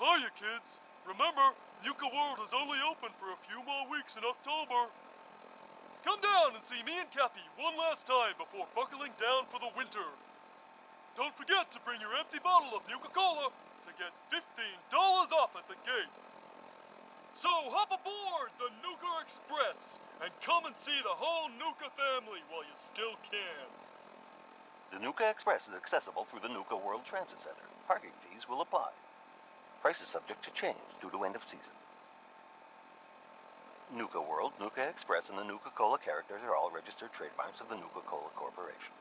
Hiya, kids. Remember, Nuka World is only open for a few more weeks in October. Come down and see me and Cappy one last time before buckling down for the winter. Don't forget to bring your empty bottle of Nuka-Cola to get $15 off at the gate. So hop aboard the Nuka Express and come and see the whole Nuka family while you still can. The Nuka Express is accessible through the Nuka World Transit Center. Parking fees will apply. Prices subject to change due to end of season. Nuka World, Nuka Express, and the Nuka-Cola characters are all registered trademarks of the Nuka-Cola Corporation.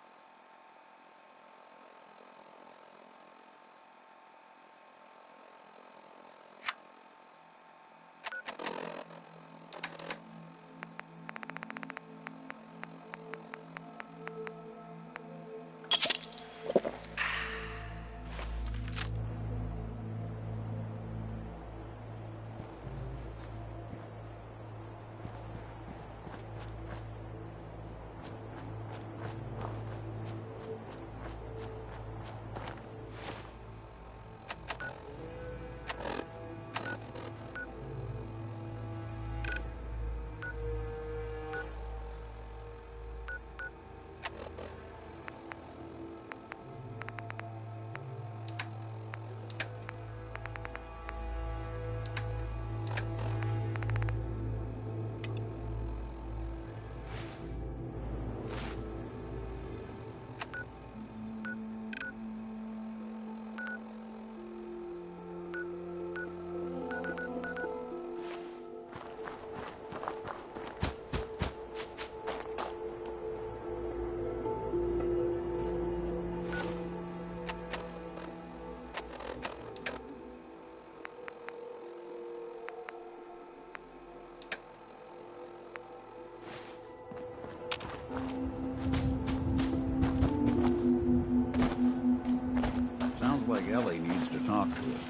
Sounds like Ellie needs to talk to us.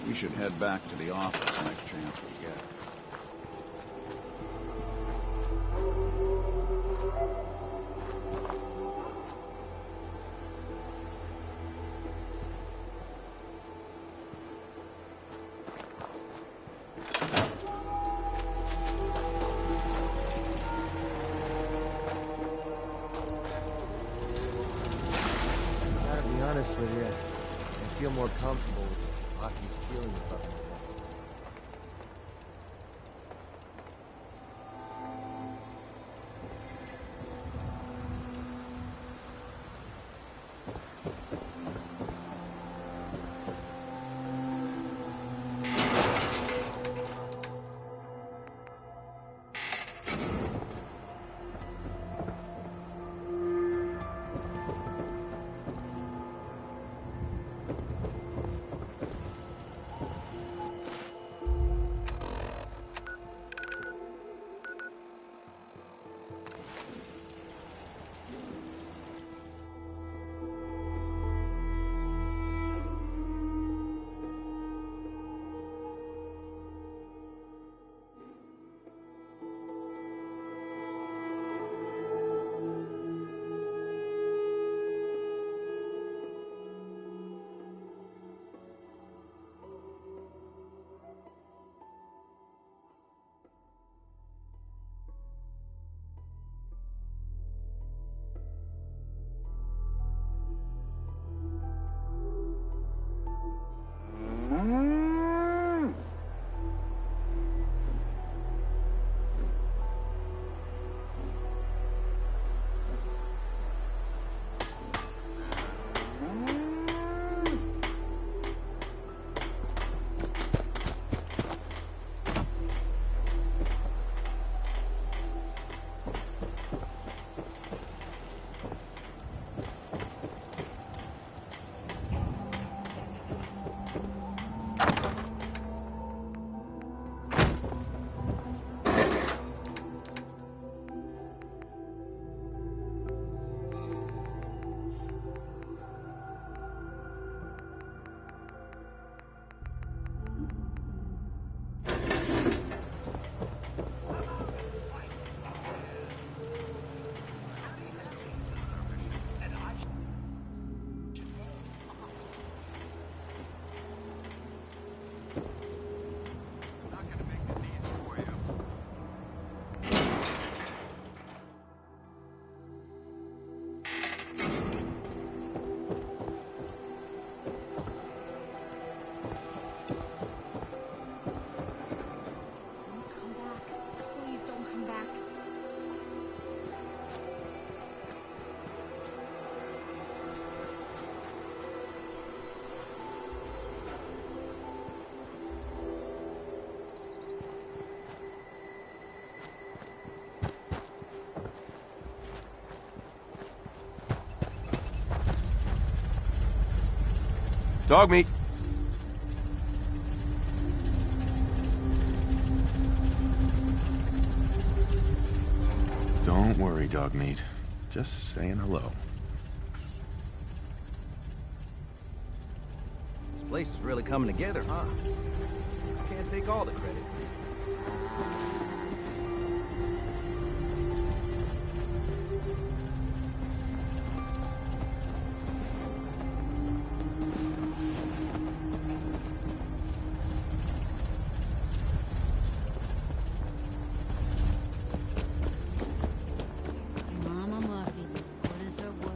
We should head back to the office next chance we get. With you, I feel more comfortable with the rocky ceiling above me. Dog meat. Don't worry, dog meat. Just saying hello. This place is really coming together, huh? Can't take all the credit. Mama Murphy's as good as her word.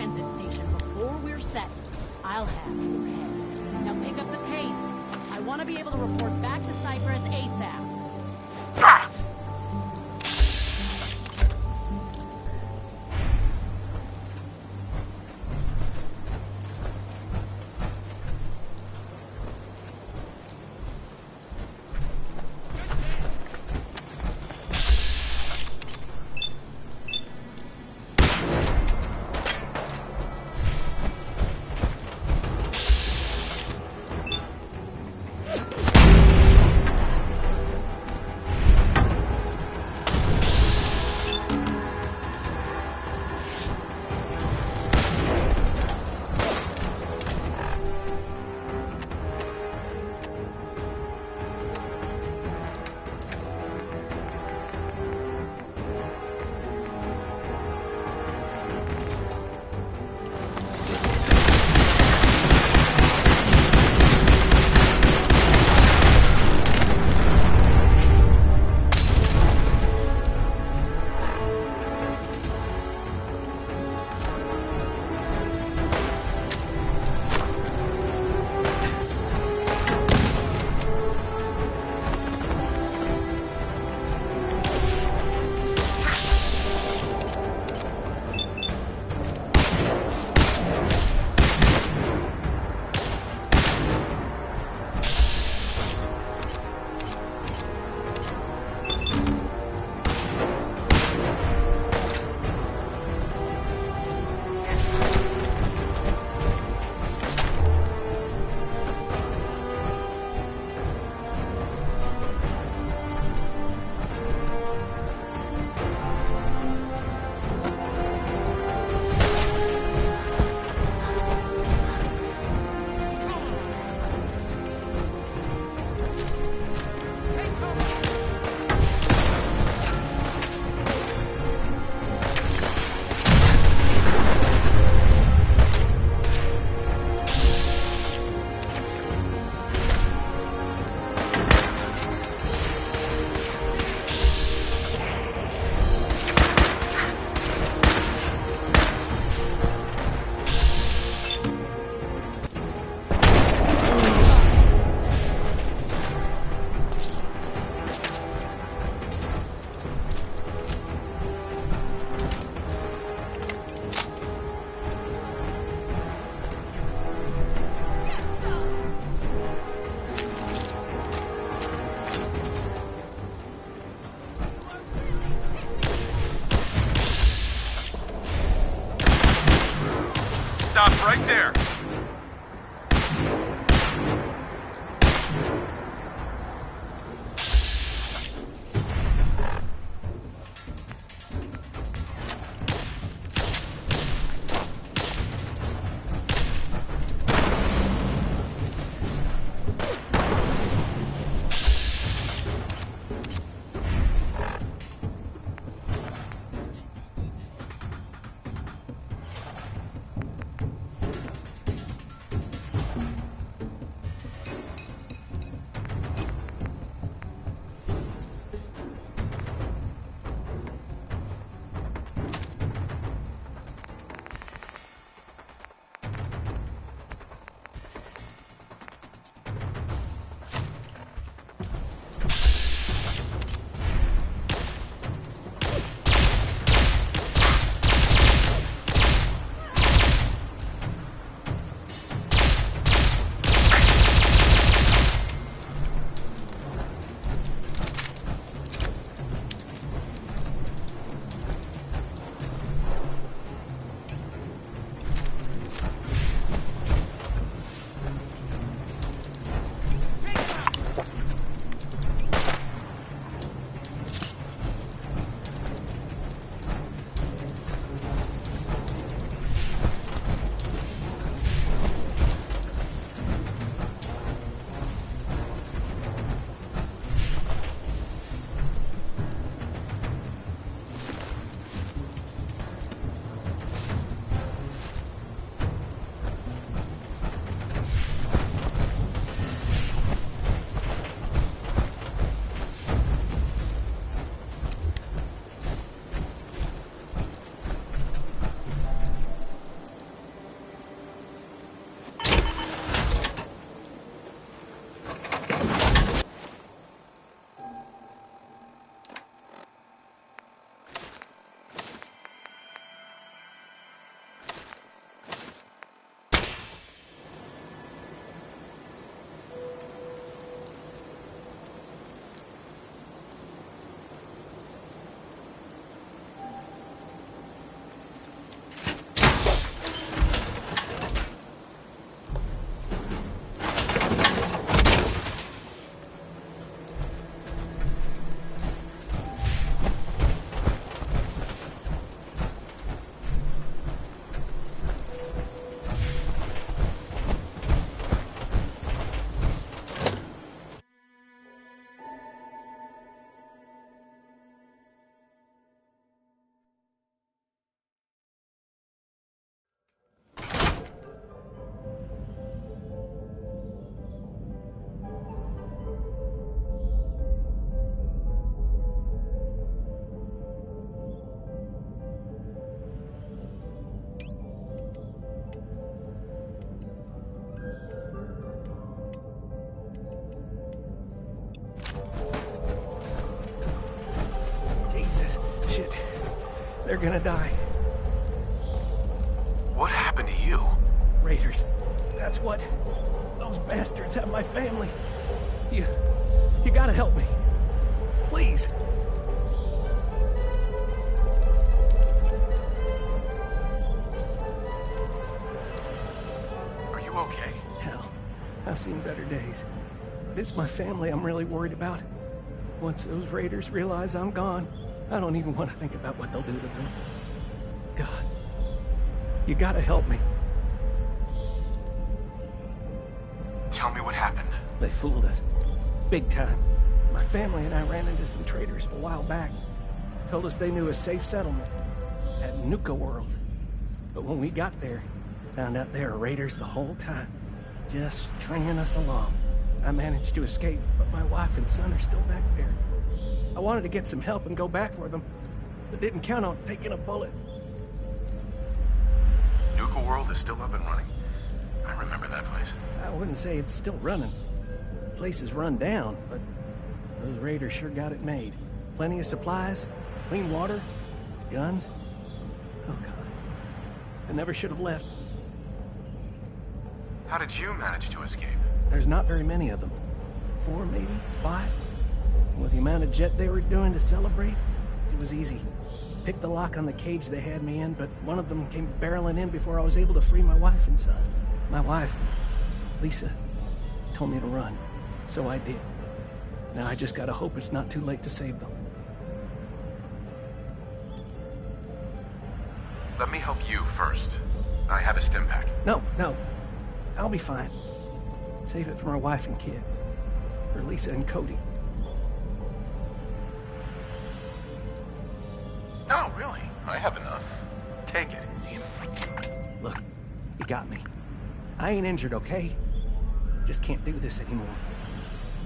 transit station before we're set, I'll have your head. Now pick up the pace. I want to be able to report back to Cyprus ASAP. Stop right there. They're gonna die. What happened to you? Raiders. That's what. Those bastards have my family. You gotta help me. Please. Are you okay? Hell, I've seen better days. But it's my family I'm really worried about. Once those raiders realize I'm gone, I don't even want to think about what they'll do to them. God, you gotta help me. Tell me what happened. They fooled us. Big time. My family and I ran into some traders a while back. Told us they knew a safe settlement at Nuka World. But when we got there, found out they were raiders the whole time. Just stringing us along. I managed to escape, but my wife and son are still back there. I wanted to get some help and go back for them, but didn't count on taking a bullet. Nuka World is still up and running. I remember that place. I wouldn't say it's still running. The place is run down, but those raiders sure got it made. Plenty of supplies, clean water, guns. Oh, God. I never should have left. How did you manage to escape? There's not very many of them. 4, maybe? 5? With the amount of jet they were doing to celebrate, it was easy. Picked the lock on the cage they had me in, but one of them came barreling in before I was able to free my wife and son. My wife, Lisa, told me to run, so I did. Now I just gotta hope it's not too late to save them. Let me help you first. I have a stim pack. No. I'll be fine. Save it for my wife and kid. For Lisa and Cody. No, really. I have enough. Take it, Ian. Look, you got me. I ain't injured, okay? Just can't do this anymore.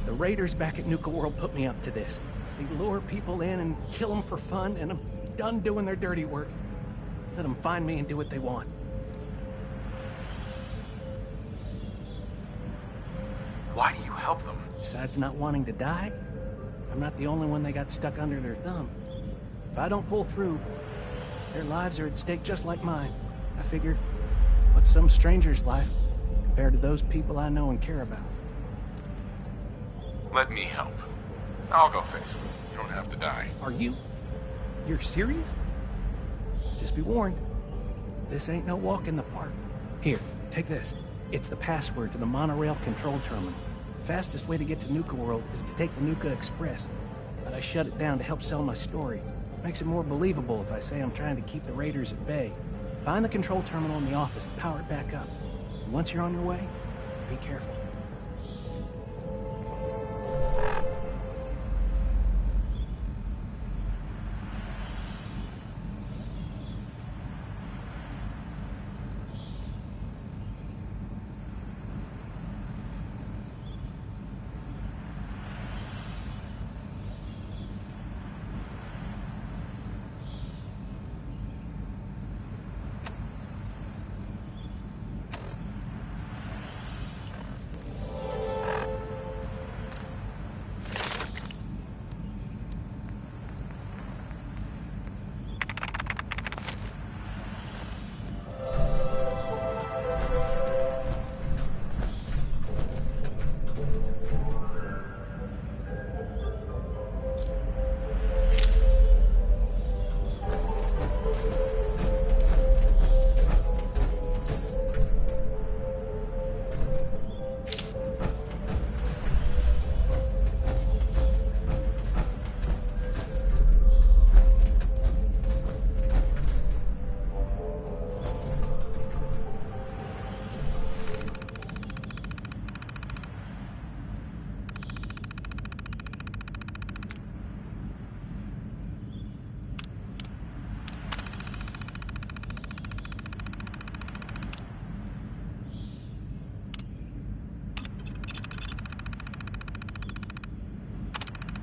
The raiders back at Nuka World put me up to this. They lure people in and kill them for fun, and I'm done doing their dirty work. Let them find me and do what they want. Why do you help them? Besides not wanting to die, I'm not the only one they got stuck under their thumb. If I don't pull through, their lives are at stake just like mine. I figure, what's some stranger's life compared to those people I know and care about? Let me help. I'll go face them. You don't have to die. Are you? You're serious? Just be warned. This ain't no walk in the park. Here, take this. It's the password to the monorail control terminal. The fastest way to get to Nuka World is to take the Nuka Express. But I shut it down to help sell my story. Makes it more believable if I say I'm trying to keep the raiders at bay. Find the control terminal in the office to power it back up. And once you're on your way, be careful.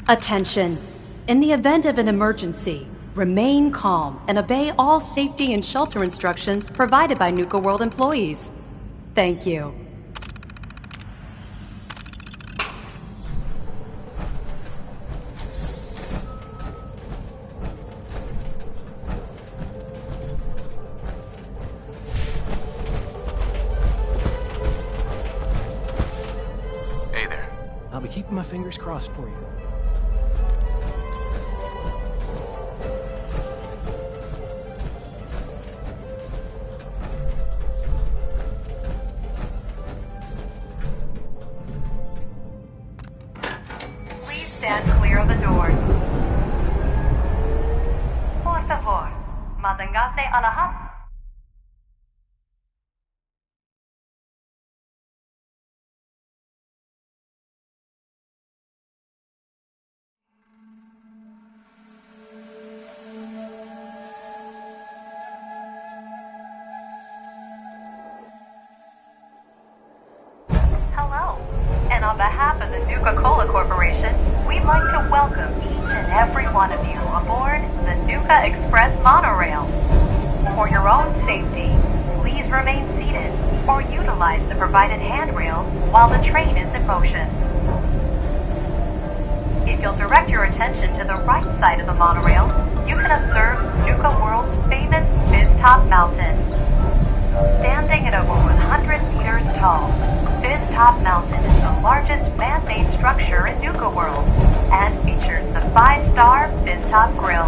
Attention. In the event of an emergency, remain calm and obey all safety and shelter instructions provided by Nuka World employees. Thank you. I'll be keeping my fingers crossed for you. Please stand clear of the doors. Por favor, manténgase alejado. Hello, and on behalf of the Nuka Cola Corporation, we'd like to welcome each and every one of you aboard the Nuka Express monorail. For your own safety, please remain seated or utilize the provided handrails while the train is in motion. If you'll direct your attention to the right side of the monorail, you can observe Nuka World's famous Fizz-Top Mountain. Standing at over 100 meters tall, Fizz-Top Mountain is the largest man-made structure in Nuka World and features the 5-star Fizz-Top Grill.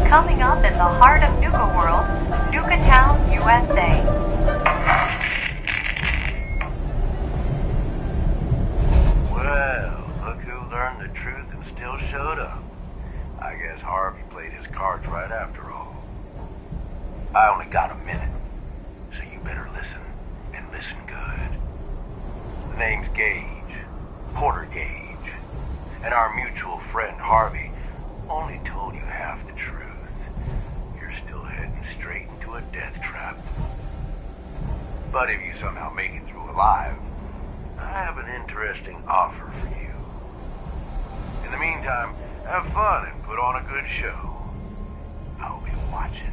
Coming up in the heart of Nuka World, Nuka Town, USA. Well, look who learned the truth and still showed up. I guess Harvey played his cards right after all. I only got a minute, so you better listen, and listen good. The name's Gage, Porter Gage, and our mutual friend Harvey only told you half the truth. You're still heading straight into a death trap. But if you somehow make it through alive, I have an interesting offer for you. In the meantime, have fun and put on a good show. I'll be watching.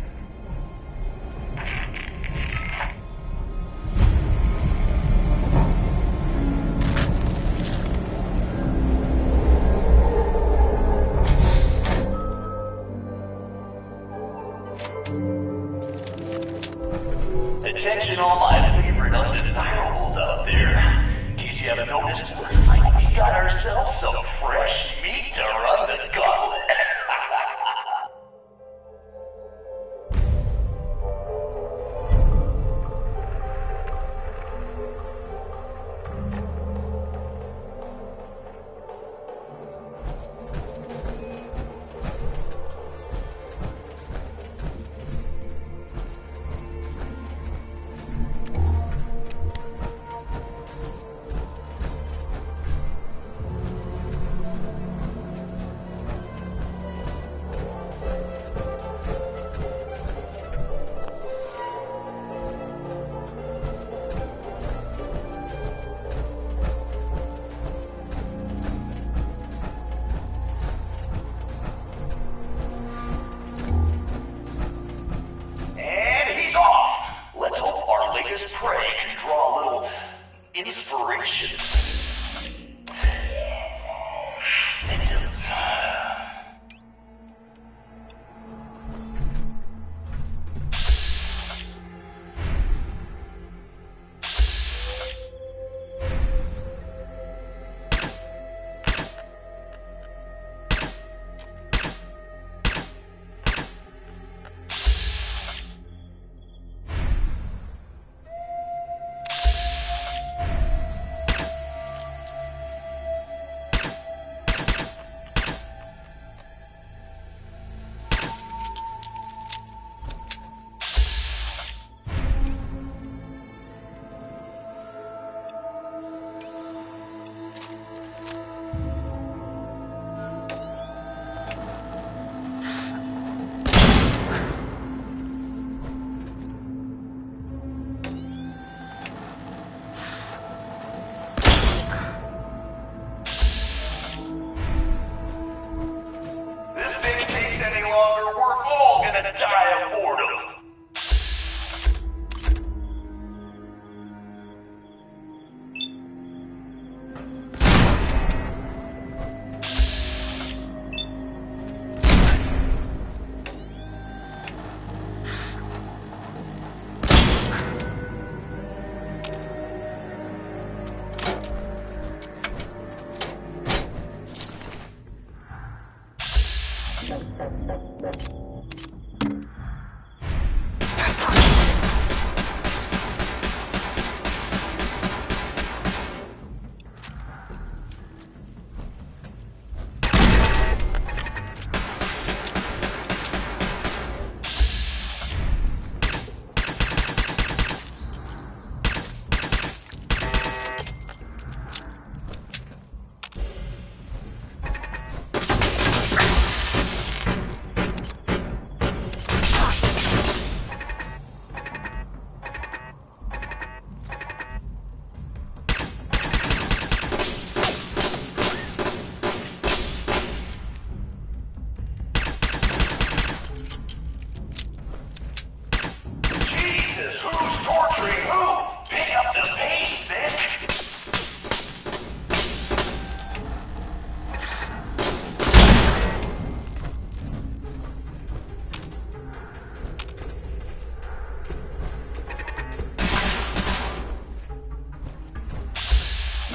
Attention all my favorite undesirables out there. In case you haven't noticed, we got ourselves some fresh meat to run the gauntlet.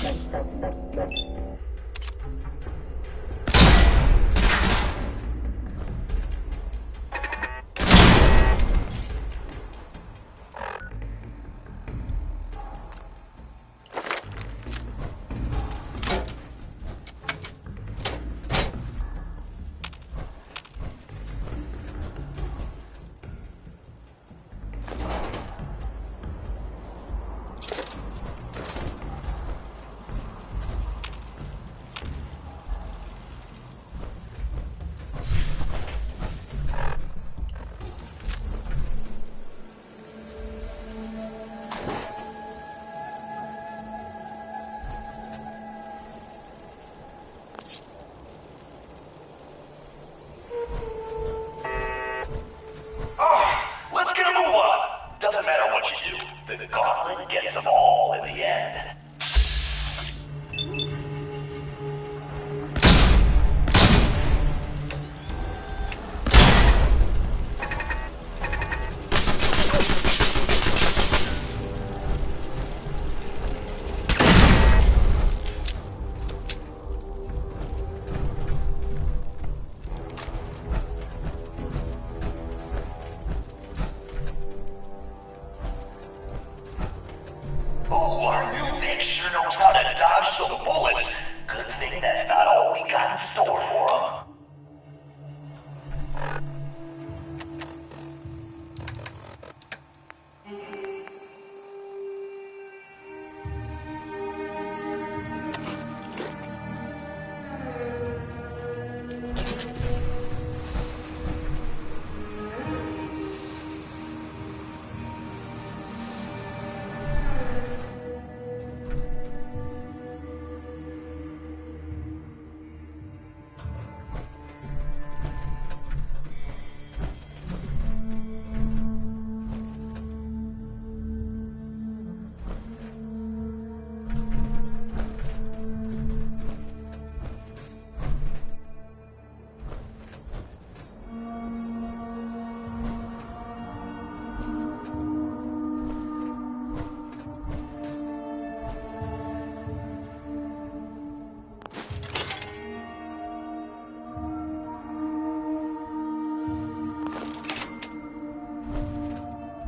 Let's get a move on. Doesn't matter what you do. The gauntlet gets them all in the end. Oh, our new Vic sure knows how to dodge some bullets. Good thing that's not all we got in store for him.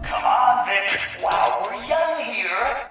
Come on, Vic. Wow, we're young here.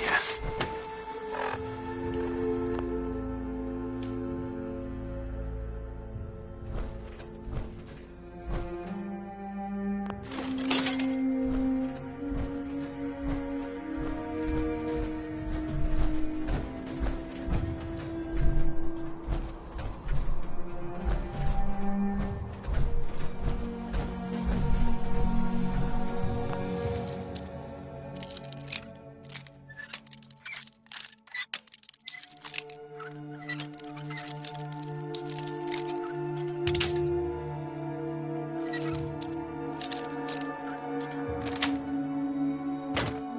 Yes.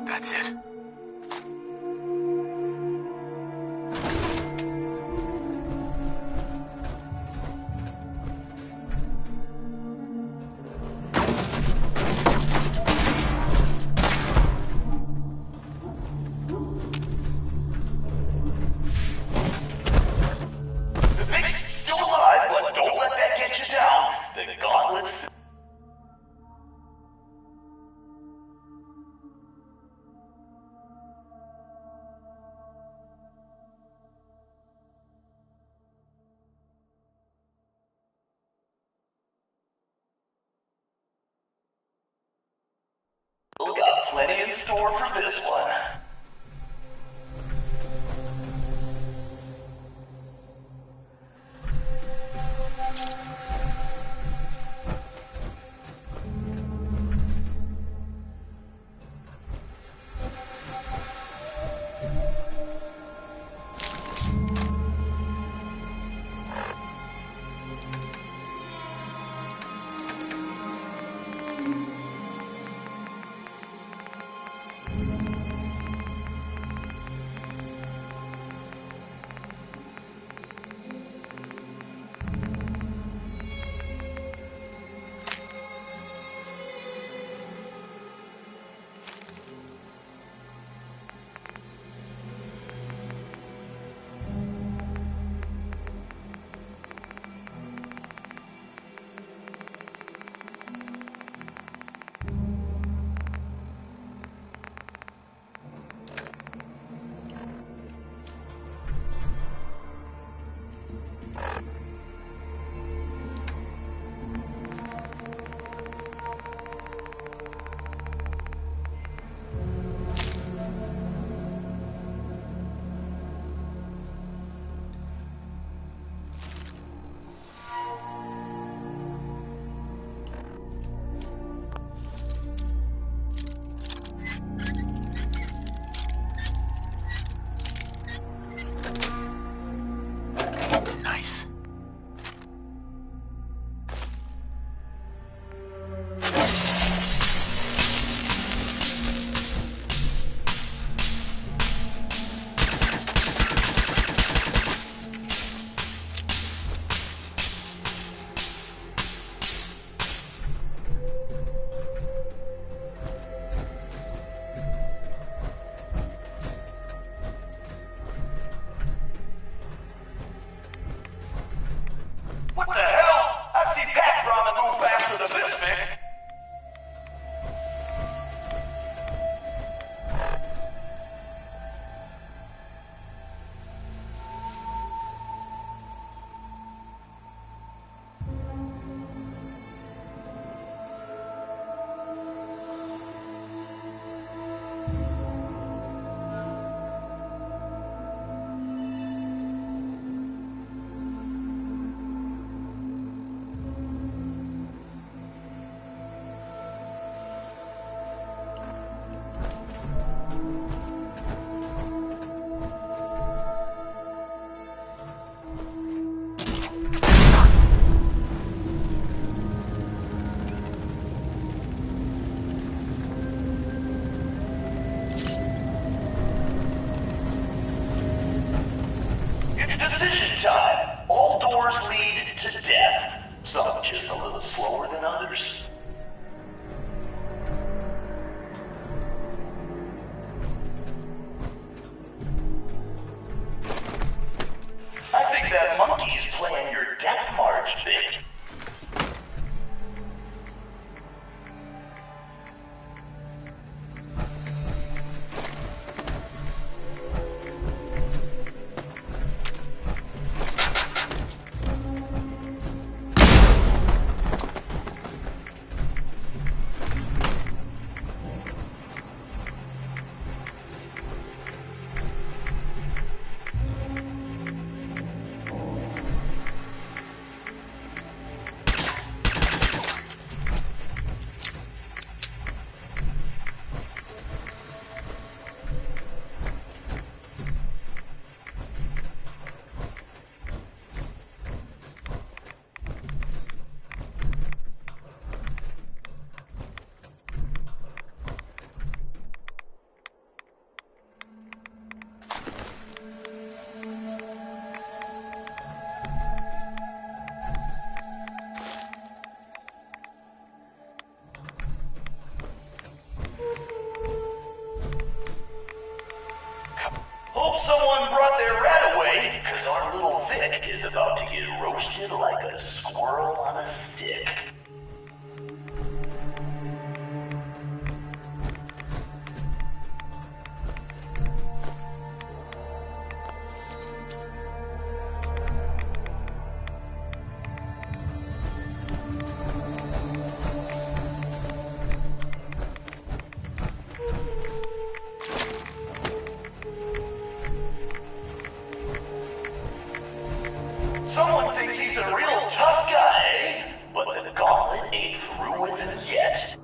That's it. The Vic's still alive, but don't let that get you down. The gauntlet's... Still got plenty in store for this one. suspect is about to get roasted like a squirrel on a stick. Someone thinks he's a real tough guy, eh? But the gauntlet ain't through with him yet.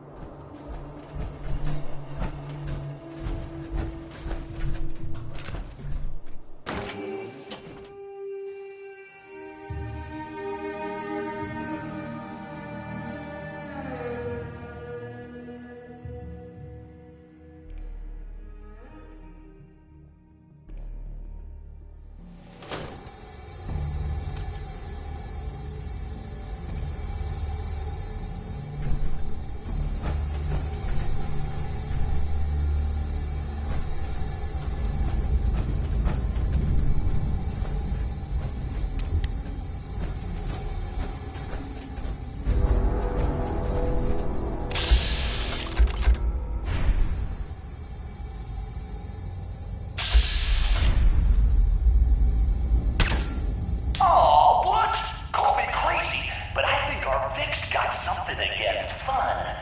Aw, what? Call me crazy, but I think our Vic's got something against fun.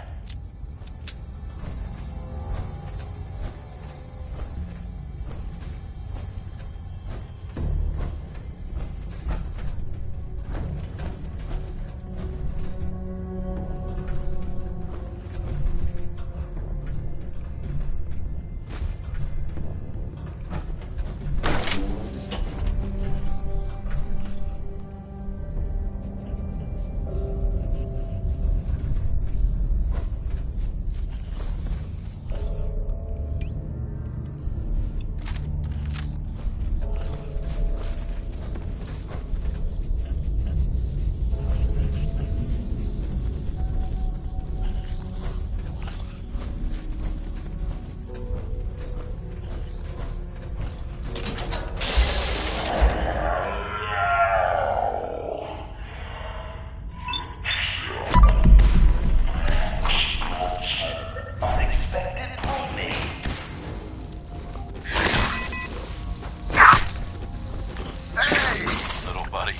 Unexpected playmate. Hey, little buddy.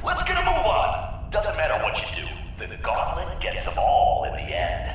Let's get a move on. Doesn't matter what you do, the gauntlet gets them all in the end.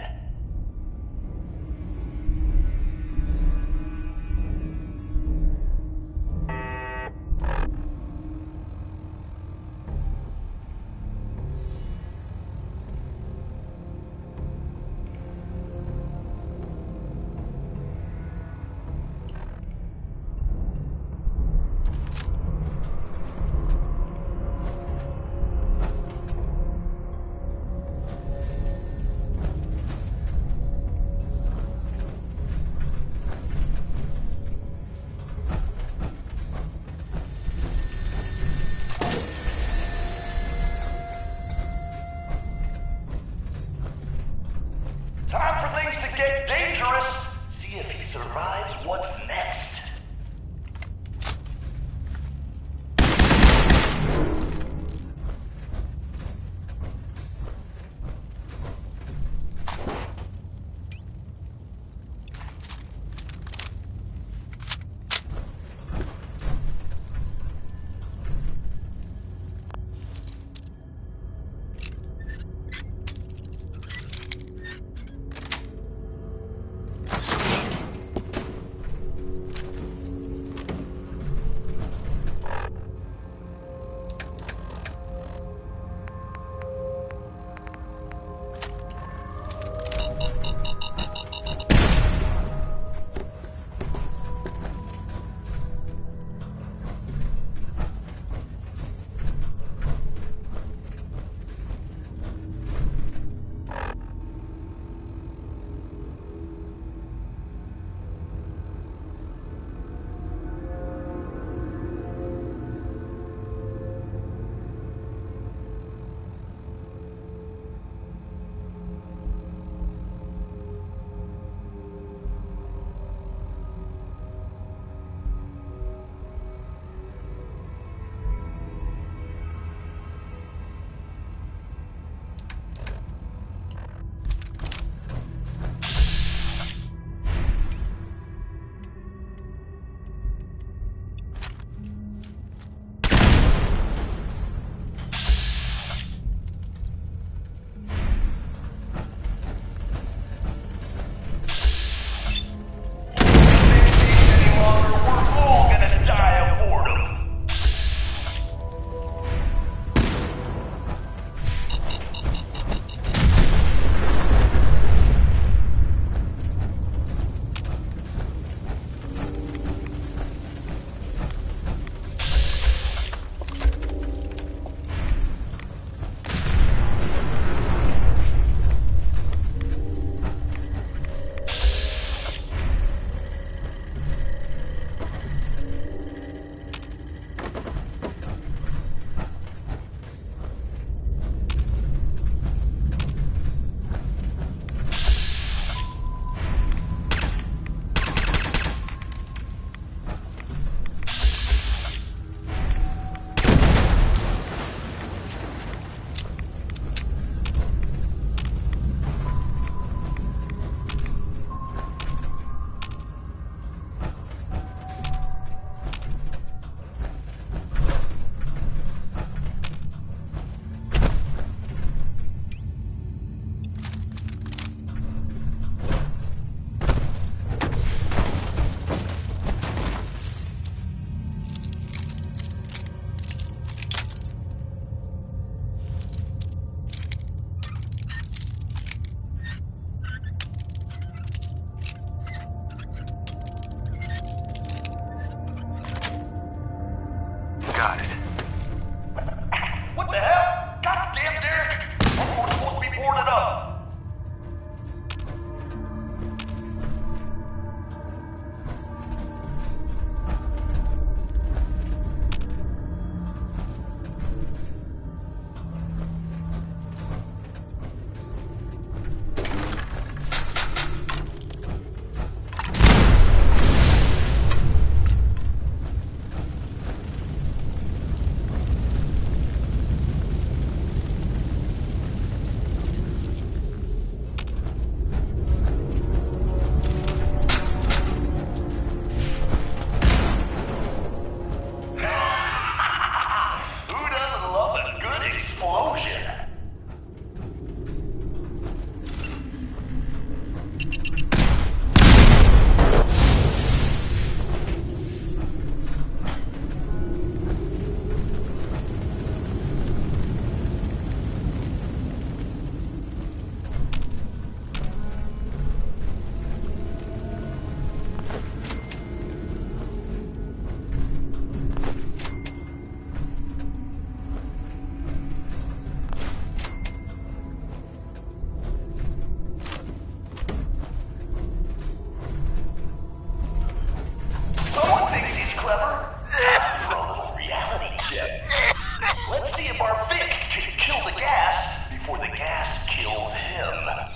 see if our Vic can kill the gas before the gas kills him.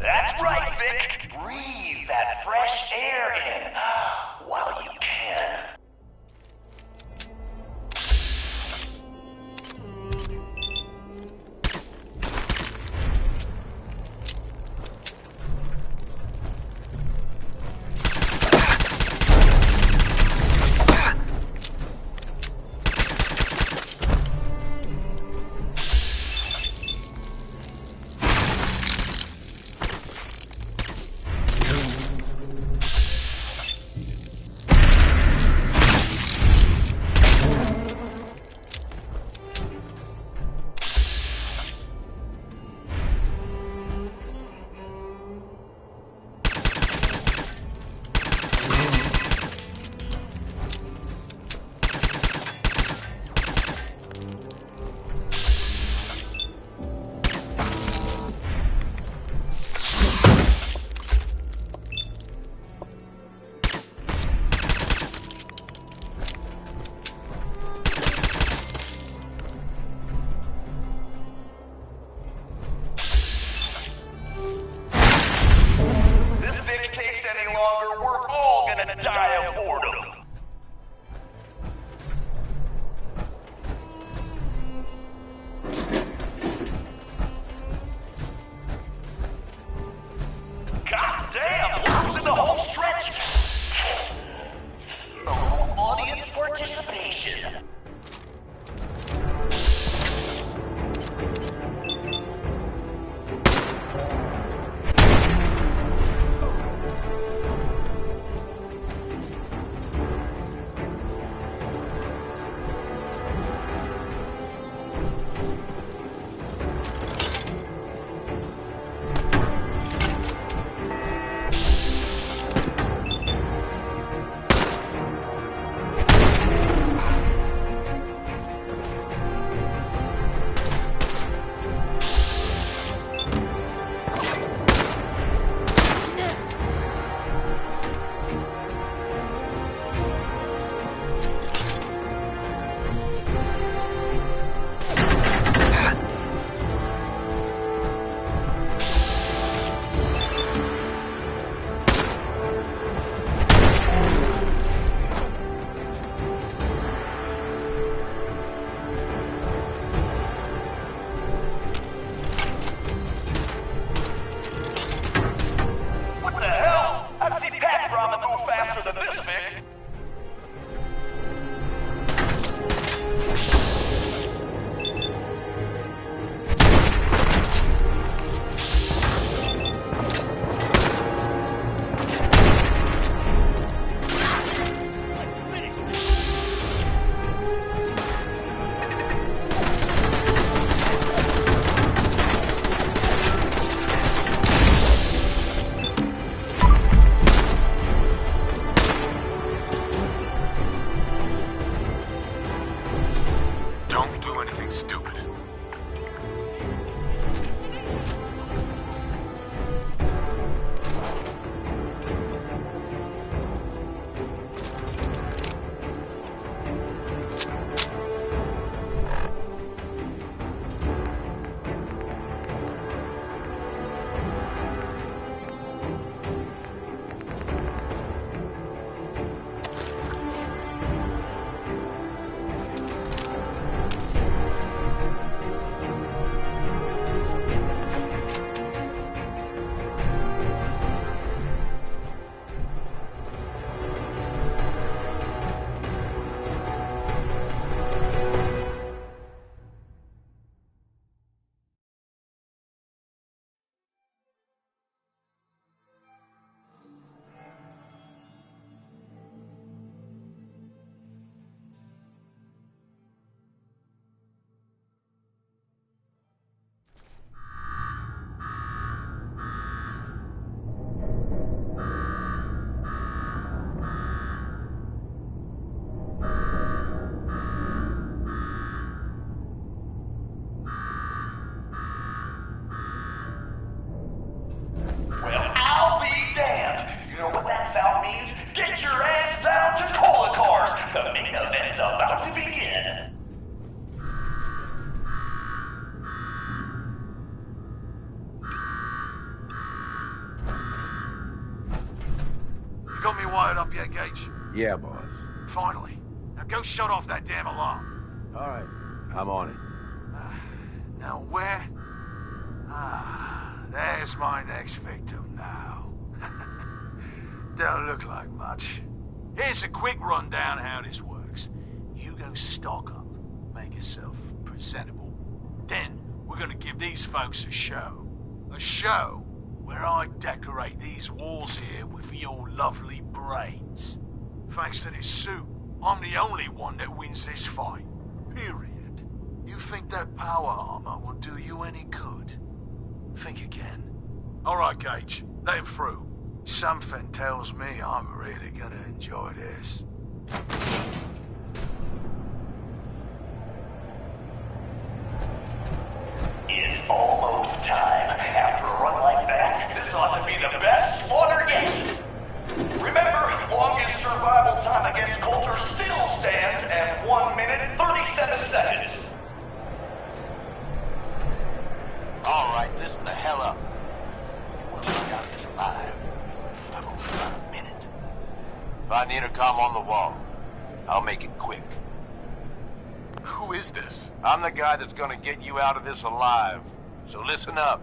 That's right, Vic. Breathe that fresh air in while you can. The main event's about to begin. You got me wired up yet, Gage? Yeah, boss. Finally. Now go shut off that damn alarm. All right, I'm on it. Now where? There's my next victim now. Don't look like much. Here's a quick rundown how this works. You go stock up, make yourself presentable. Then we're gonna give these folks a show. A show where I decorate these walls here with your lovely brains. Thanks to this suit, I'm the only one that wins this fight. Period. You think that power armor will do you any good? Think again. All right, Gage, let him through. Something tells me I'm really gonna enjoy this. It's almost time. After a run like that, this ought to be the best slaughter yet. Remember, longest survival time against Coulter still stands at 1 minute 37 seconds. All right, listen the hell up. You want to get out of this alive? I've only got a minute. Find the intercom on the wall. I'll make it quick. Who is this? I'm the guy that's gonna get you out of this alive. So listen up.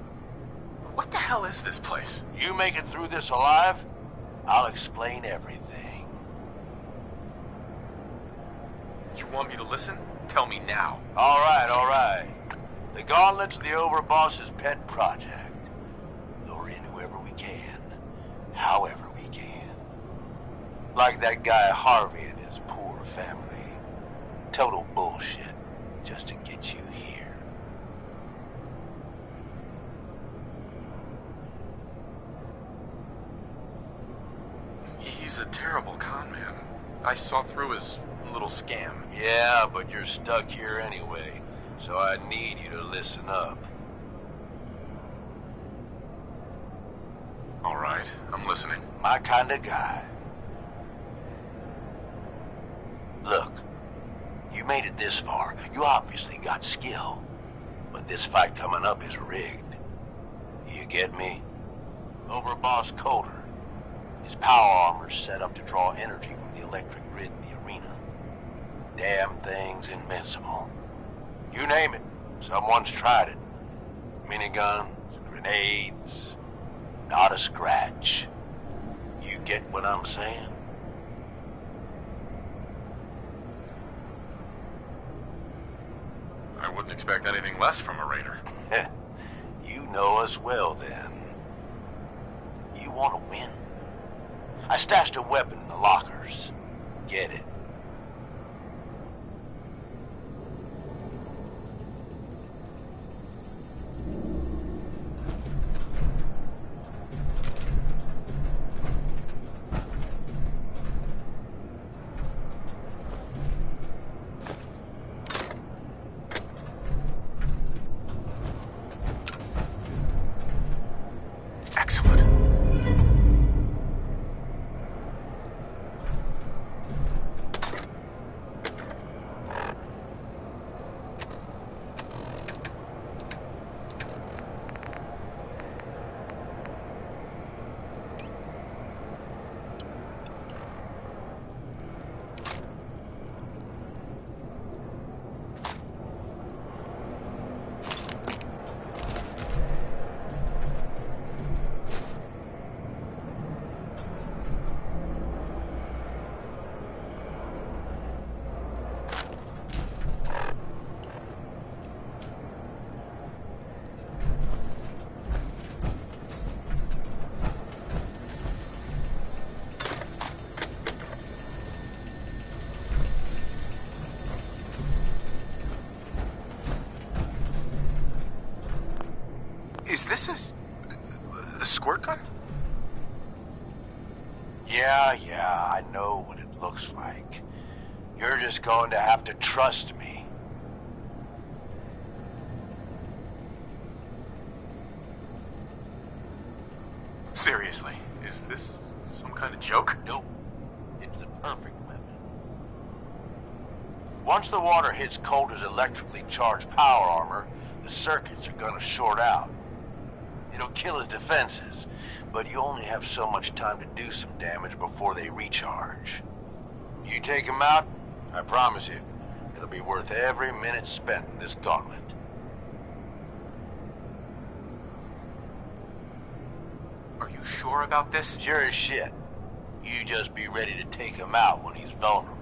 What the hell is this place? You make it through this alive, I'll explain everything. You want me to listen? Tell me now. All right. The Gauntlet's the Overboss's pet project. Lure in whoever we can, however we can. Like that guy Harvey and his poor family. Total bullshit, just to get you here. He's a terrible con man. I saw through his little scam. Yeah, but you're stuck here anyway, so I need you to listen up. All right, I'm listening. My kind of guy. Look, you made it this far. You obviously got skill. But this fight coming up is rigged. You get me? Overboss Coulter. His power armor's set up to draw energy from the electric grid in the arena. Damn thing's invincible. You name it, someone's tried it. Miniguns, grenades, not a scratch. You get what I'm saying? I wouldn't expect anything less from a raider. You know us well, then. You want to win? I stashed a weapon in the lockers. Get it. Excellent. Is this a squirt gun? Yeah, I know what it looks like. You're just going to have to trust me. Seriously, is this some kind of joke? Nope. It's the perfect weapon. Once the water hits Coulter's electrically charged power armor, the circuits are gonna short out. It'll kill his defenses, but you only have so much time to do some damage before they recharge. You take him out, I promise you, it'll be worth every minute spent in this gauntlet. Are you sure about this? Sure as shit. You just be ready to take him out when he's vulnerable.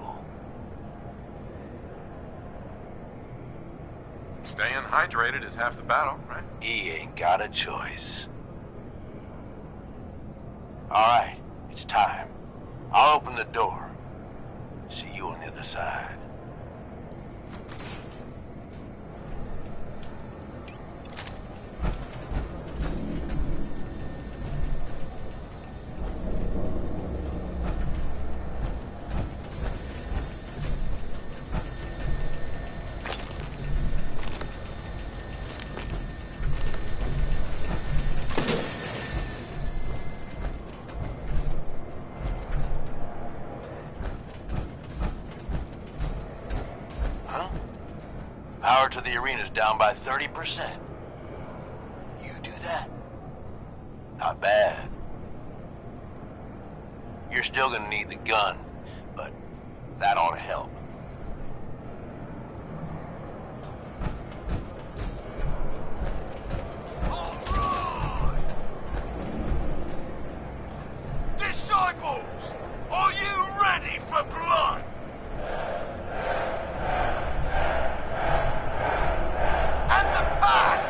Staying hydrated is half the battle, right? He ain't got a choice. Alright, it's time. I'll open the door. See you on the other side. Power to the arena's down by 30%. You do that? Not bad. You're still gonna need the gun, but that ought to help. Disciples, are you ready for blood? And the pack!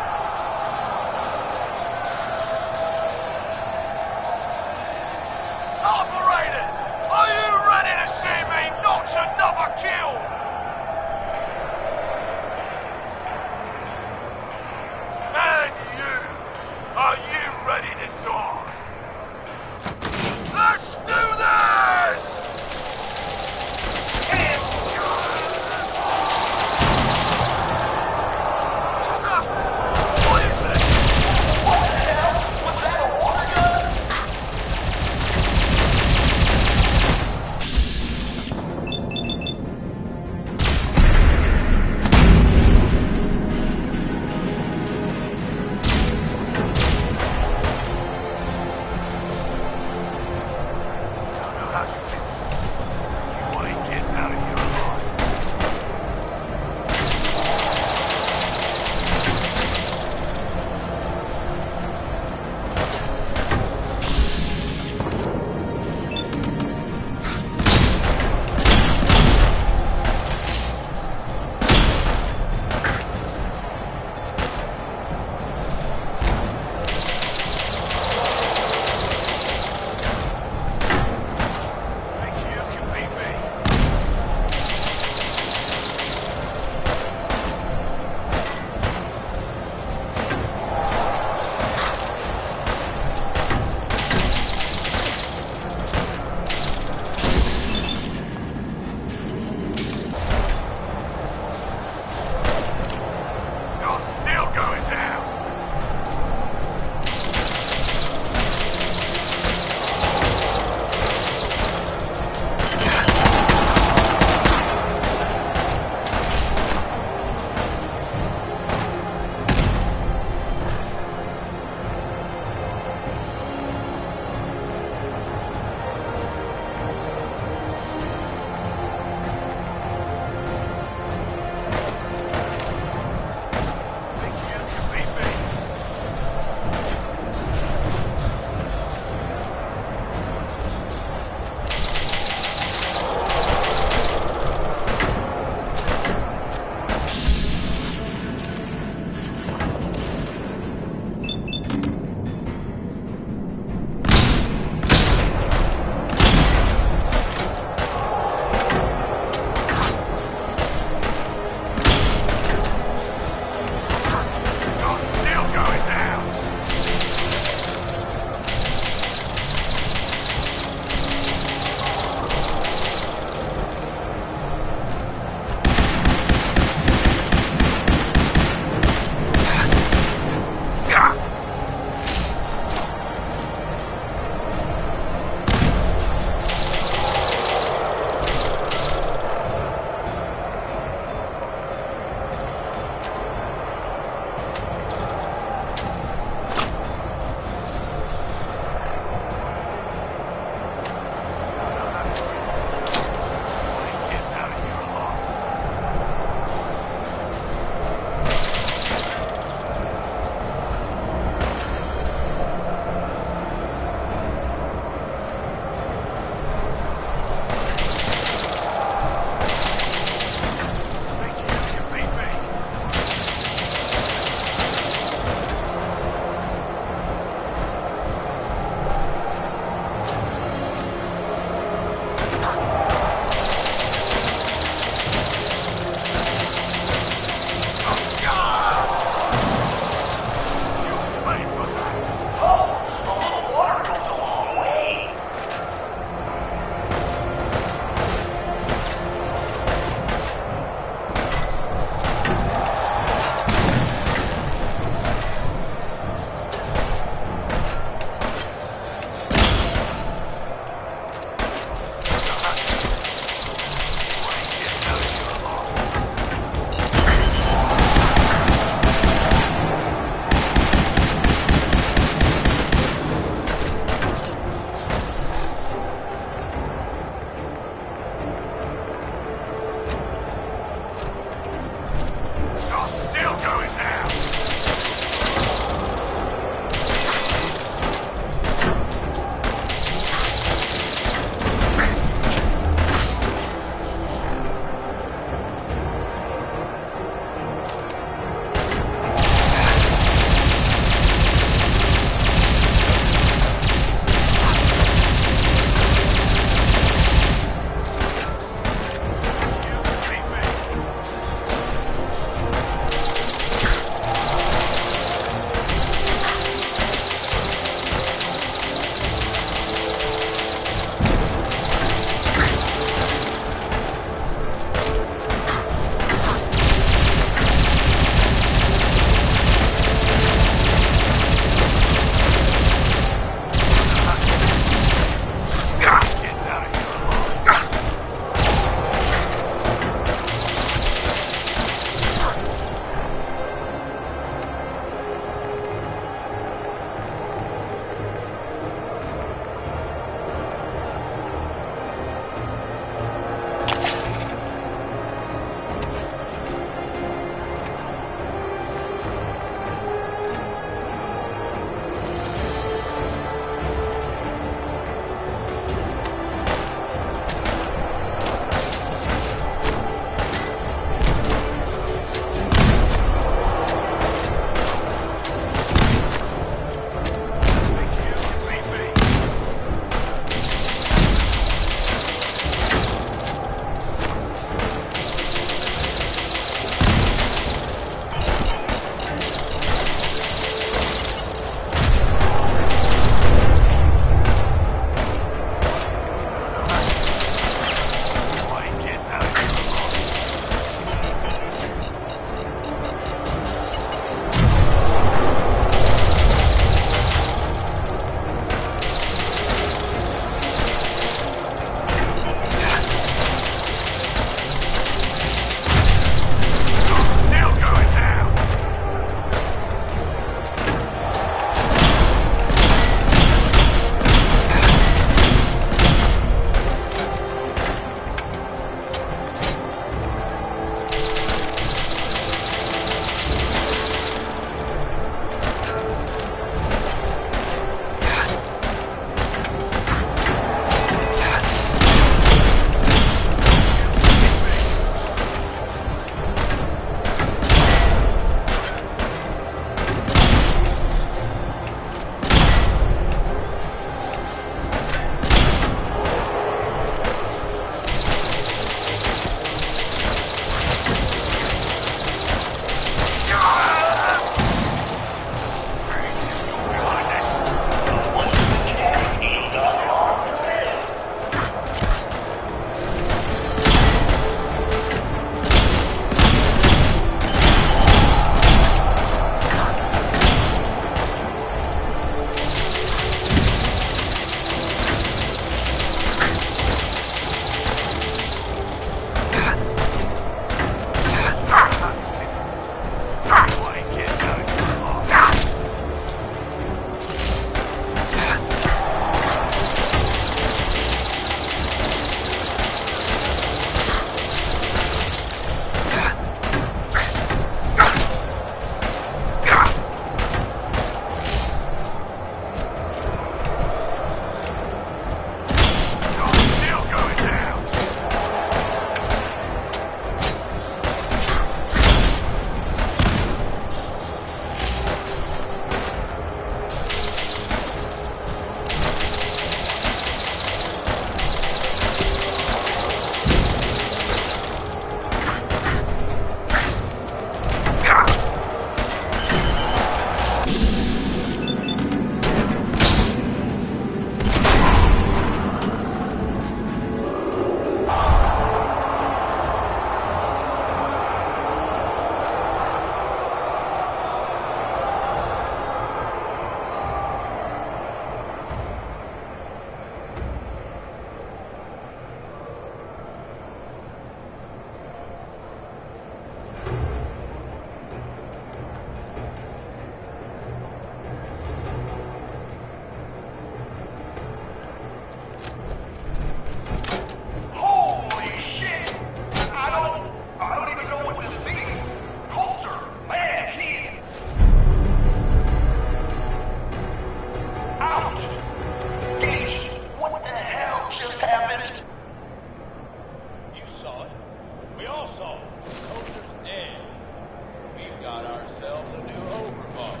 got ourselves a new overboss.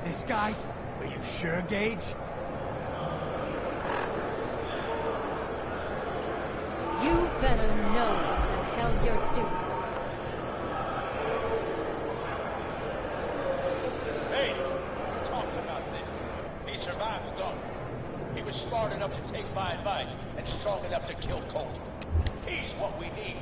This guy? Are you sure, Gage? You better know what the hell you're doing. Hey, we talked about this. He survived the gauntlet. He was smart enough to take my advice and strong enough to kill Coulter. He's what we need.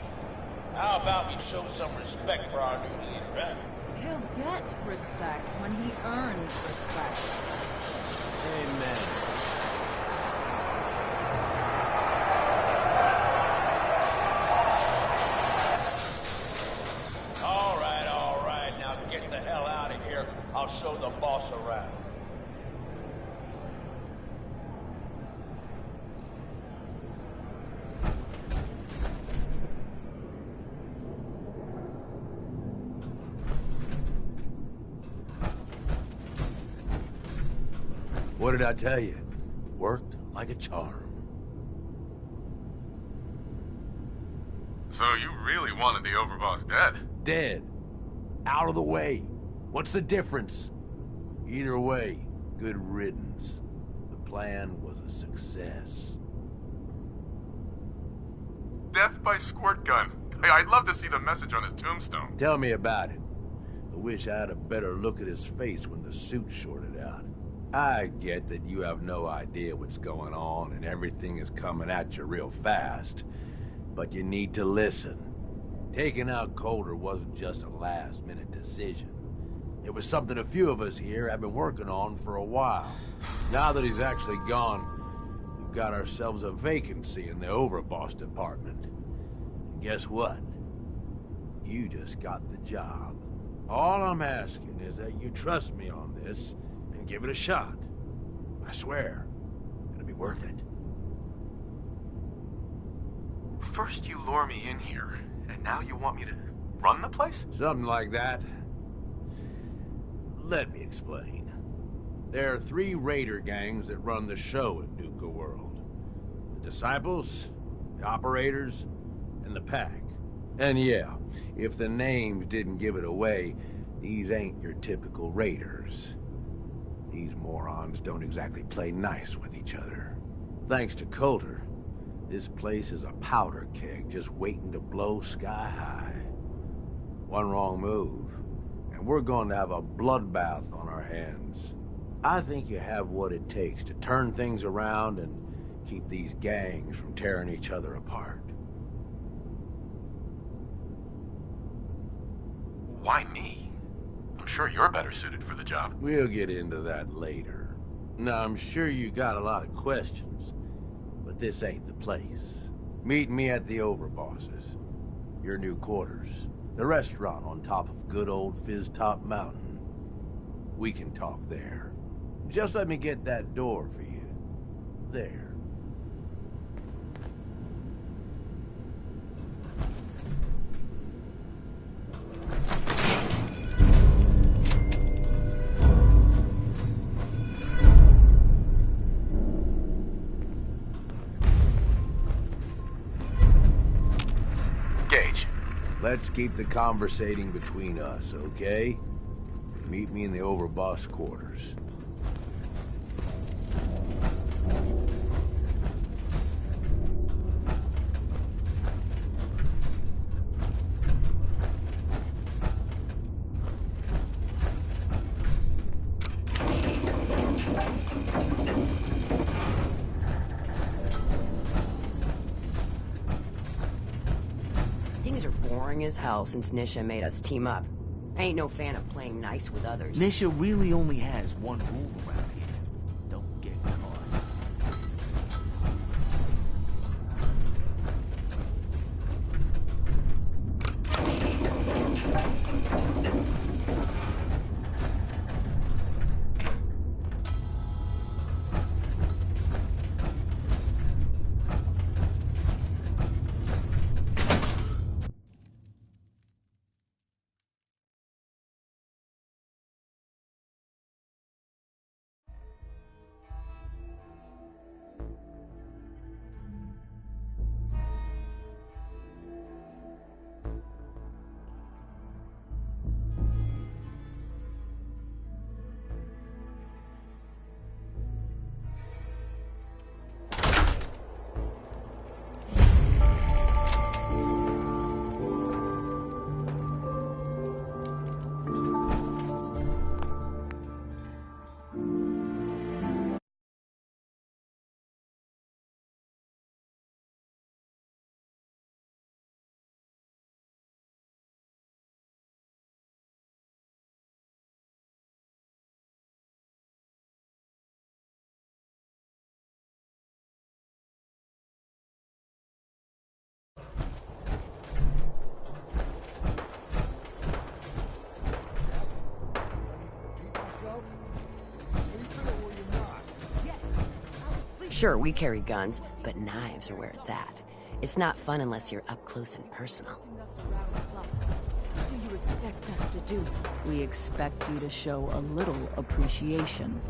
How about we show some respect for our new leader, huh? He'll get respect when he earns respect. Amen. All right, now get the hell out of here. I'll show the boss around. What did I tell you? Worked like a charm. So you really wanted the overboss dead? Dead. Out of the way. What's the difference? Either way, good riddance. The plan was a success. Death by squirt gun. I'd love to see the message on his tombstone. Tell me about it. I wish I had a better look at his face when the suit shorted out. I get that you have no idea what's going on and everything is coming at you real fast, but you need to listen. Taking out Coulter wasn't just a last-minute decision. It was something a few of us here have been working on for a while. Now that he's actually gone, we've got ourselves a vacancy in the overboss department. And guess what? You just got the job. All I'm asking is that you trust me on this and give it a shot. I swear, it'll be worth it. First you lure me in here, and now you want me to run the place? Something like that. Let me explain. There are 3 raider gangs that run the show at Nuka World. The Disciples, the Operators, and the Pack. And yeah, if the names didn't give it away, these ain't your typical raiders. These morons don't exactly play nice with each other. Thanks to Coulter, this place is a powder keg just waiting to blow sky high. One wrong move, and we're going to have a bloodbath on our hands. I think you have what it takes to turn things around and keep these gangs from tearing each other apart. Why me? I'm sure you're better suited for the job. We'll get into that later. Now, I'm sure you got a lot of questions, but this ain't the place. Meet me at the Overbosses, your new quarters, the restaurant on top of good old Fizz Top Mountain. We can talk there. Just let me get that door for you. There. Let's keep the conversating between us, okay? Meet me in the Overboss quarters. Things are boring as hell since Nisha made us team up. I ain't no fan of playing nice with others. Nisha really only has one rule around here. Don't get caught. yourself? Sleeping or you're not? Yes. Sure, we carry guns, but knives are where it's at. It's not fun unless you're up close and personal. What do you expect us to do? We expect you to show a little appreciation.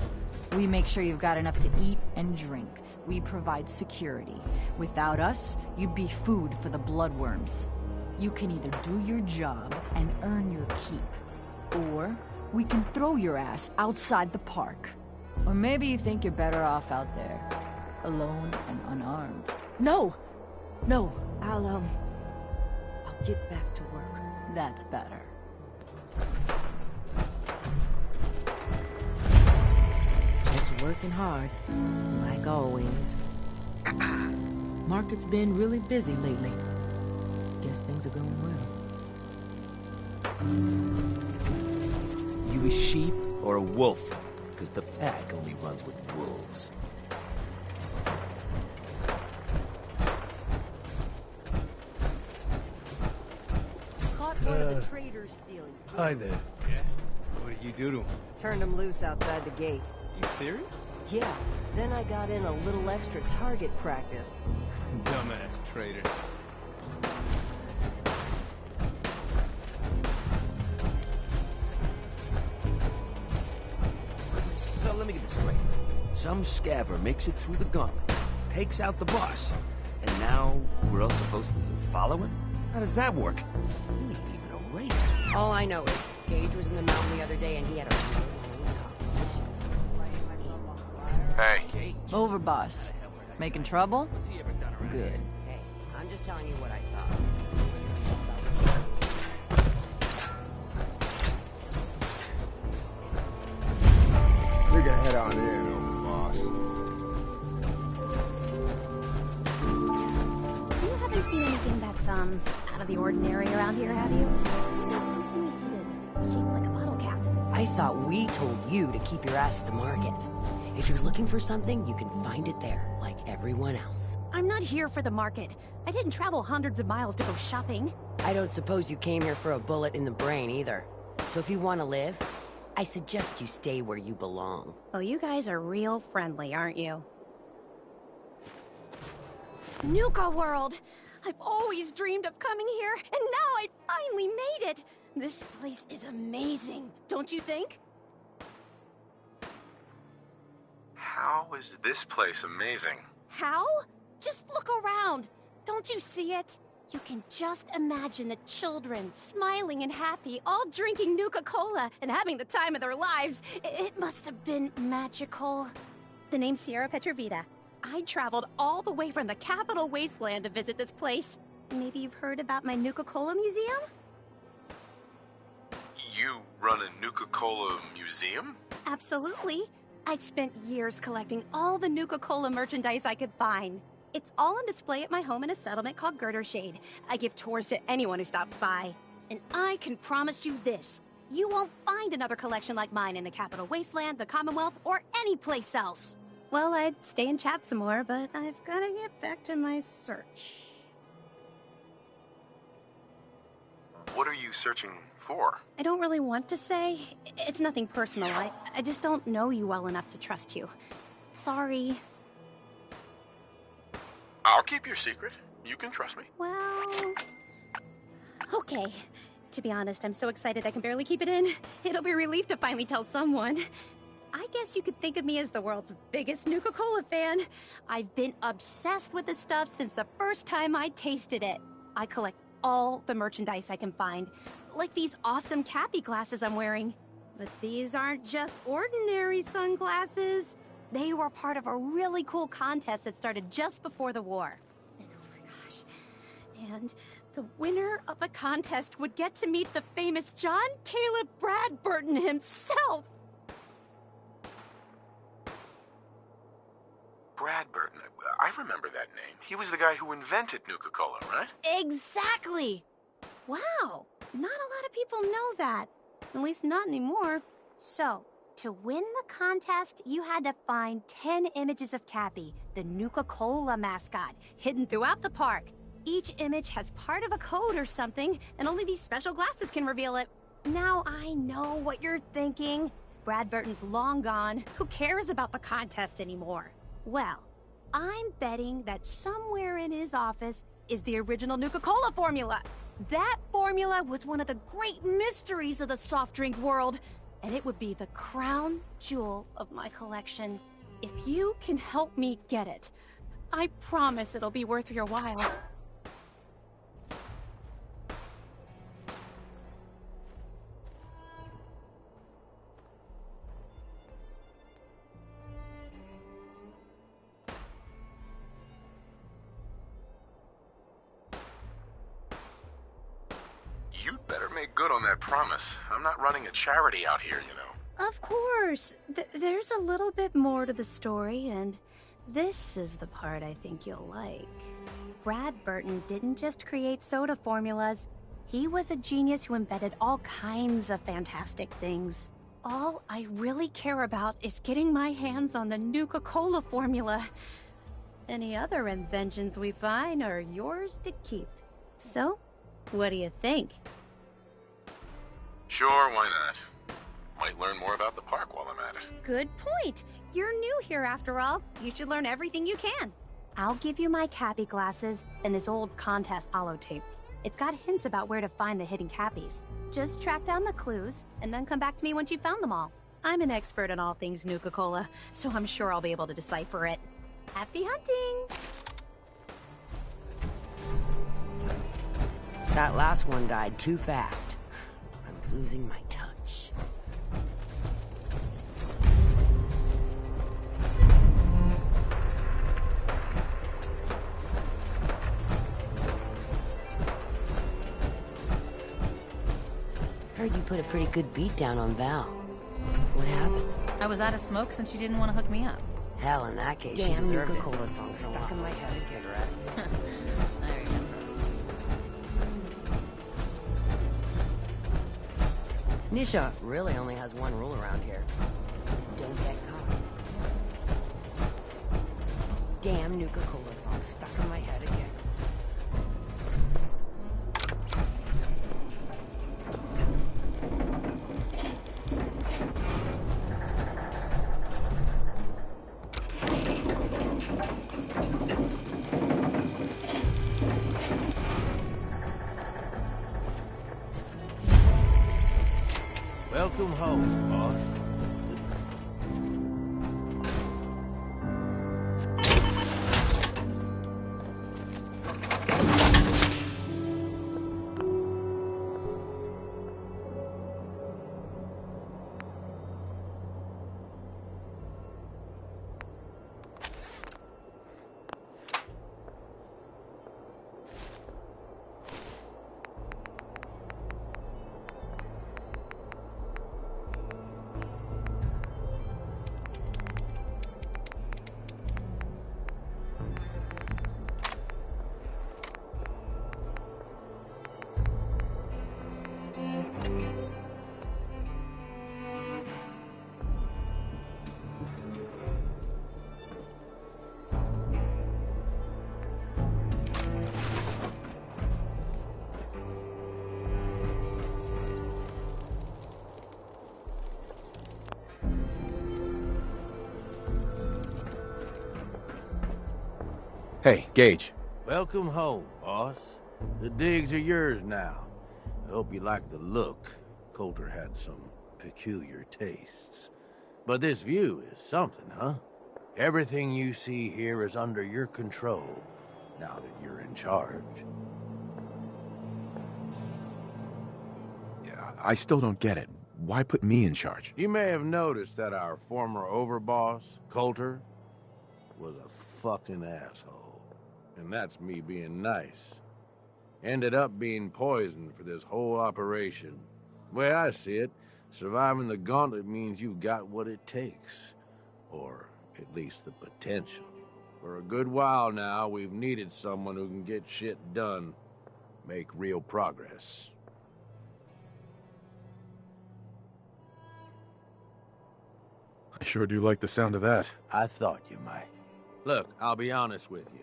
We make sure you've got enough to eat and drink. We provide security. Without us, you'd be food for the bloodworms. You can either do your job and earn your keep, or we can throw your ass outside the park. Or maybe you think you're better off out there, alone and unarmed. No! No, I'll get back to work. That's better. Just working hard, like always. Market's been really busy lately. Guess things are going well. You a sheep or a wolf? Because the pack only runs with wolves. Caught one of the traders stealing. Hi there. Yeah? What did you do to him? Turned him loose outside the gate. You serious? Yeah, then I got in a little extra target practice. Dumbass traders. So let me get this straight. Some scaver makes it through the gauntlet, takes out the boss, and now we're all supposed to follow him? How does that work? He ain't even a raider. All I know is Gage was in the mountain the other day and he had a real long talk. Hey. Over, boss. Making trouble? Good. Hey, I'm just telling you what I saw. We can head on in, old boss. You haven't seen anything that's, out of the ordinary around here, have you? There's something heated, shaped like a bottle cap. I thought we told you to keep your ass at the market. If you're looking for something, you can find it there, like everyone else. I'm not here for the market. I didn't travel hundreds of miles to go shopping. I don't suppose you came here for a bullet in the brain, either. So if you want to live, I suggest you stay where you belong. Oh, you guys are real friendly, aren't you? Nuka World! I've always dreamed of coming here, and now I finally made it! This place is amazing, don't you think? How is this place amazing? How? Just look around. Don't you see it? You can just imagine the children, smiling and happy, all drinking Nuka-Cola and having the time of their lives. It must have been magical. The name's Sierra Petrovita. I traveled all the way from the capital wasteland to visit this place. Maybe you've heard about my Nuka-Cola museum? You run a Nuka-Cola museum? Absolutely. I spent years collecting all the Nuka-Cola merchandise I could find. It's all on display at my home in a settlement called Girdershade. I give tours to anyone who stops by. And I can promise you this. You won't find another collection like mine in the Capital Wasteland, the Commonwealth, or any place else. Well, I'd stay and chat some more, but I've got to get back to my search. What are you searching for? I don't really want to say. It's nothing personal. I just don't know you well enough to trust you. Sorry. I'll keep your secret. You can trust me. Well... Okay. To be honest, I'm so excited I can barely keep it in. It'll be a relief to finally tell someone. I guess you could think of me as the world's biggest Nuka-Cola fan. I've been obsessed with the stuff since the first time I tasted it. I collect all the merchandise I can find. Like these awesome Cappy glasses I'm wearing. But these aren't just ordinary sunglasses. They were part of a really cool contest that started just before the war. And oh my gosh. And the winner of the contest would get to meet the famous John Caleb Bradburton himself. Bradburton. I remember that name. He was the guy who invented Nuka-Cola, right? Exactly! Wow, not a lot of people know that. At least not anymore. So, to win the contest, you had to find 10 images of Cappy, the Nuka-Cola mascot, hidden throughout the park. Each image has part of a code or something, and only these special glasses can reveal it. Now I know what you're thinking. Brad Burton's long gone. Who cares about the contest anymore? Well, I'm betting that somewhere in his office is the original Nuka-Cola formula. That formula was one of the great mysteries of the soft drink world, and it would be the crown jewel of my collection. If you can help me get it, I promise it'll be worth your while. You'd better make good on that promise. I'm not running a charity out here, you know. Of course. There's a little bit more to the story, and this is the part I think you'll like. Brad Burton didn't just create soda formulas. He was a genius who embedded all kinds of fantastic things. All I really care about is getting my hands on the Nuka-Cola formula. Any other inventions we find are yours to keep. So, what do you think? Sure, why not? Might learn more about the park while I'm at it. Good point. You're new here after all. You should learn everything you can. I'll give you my Cappy glasses and this old contest holotape. It's got hints about where to find the hidden Cappies. Just track down the clues and then come back to me once you've found them all. I'm an expert in all things Nuka-Cola, so I'm sure I'll be able to decipher it. Happy hunting! That last one died too fast. I'm losing my touch. Heard you put a pretty good beat down on Val. What happened? I was out of smoke since she didn't want to hook me up. Hell, in that case, she deserved it. Damn Nuka-Cola song stuck in my head. A cigarette. I remember. Nisha really only has one rule around here. Don't get caught. Damn Nuka-Cola song stuck in my head again. Welcome home, boss. Hey, Gage. Welcome home, boss. The digs are yours now. I hope you like the look. Coulter had some peculiar tastes. But this view is something, huh? Everything you see here is under your control, now that you're in charge. Yeah, I still don't get it. Why put me in charge? You may have noticed that our former overboss, Coulter, was a fucking asshole. And that's me being nice. Ended up being poisoned for this whole operation. The way I see it, surviving the gauntlet means you've got what it takes. Or at least the potential. For a good while now, we've needed someone who can get shit done. Make real progress. I sure do like the sound of that. I thought you might. Look, I'll be honest with you.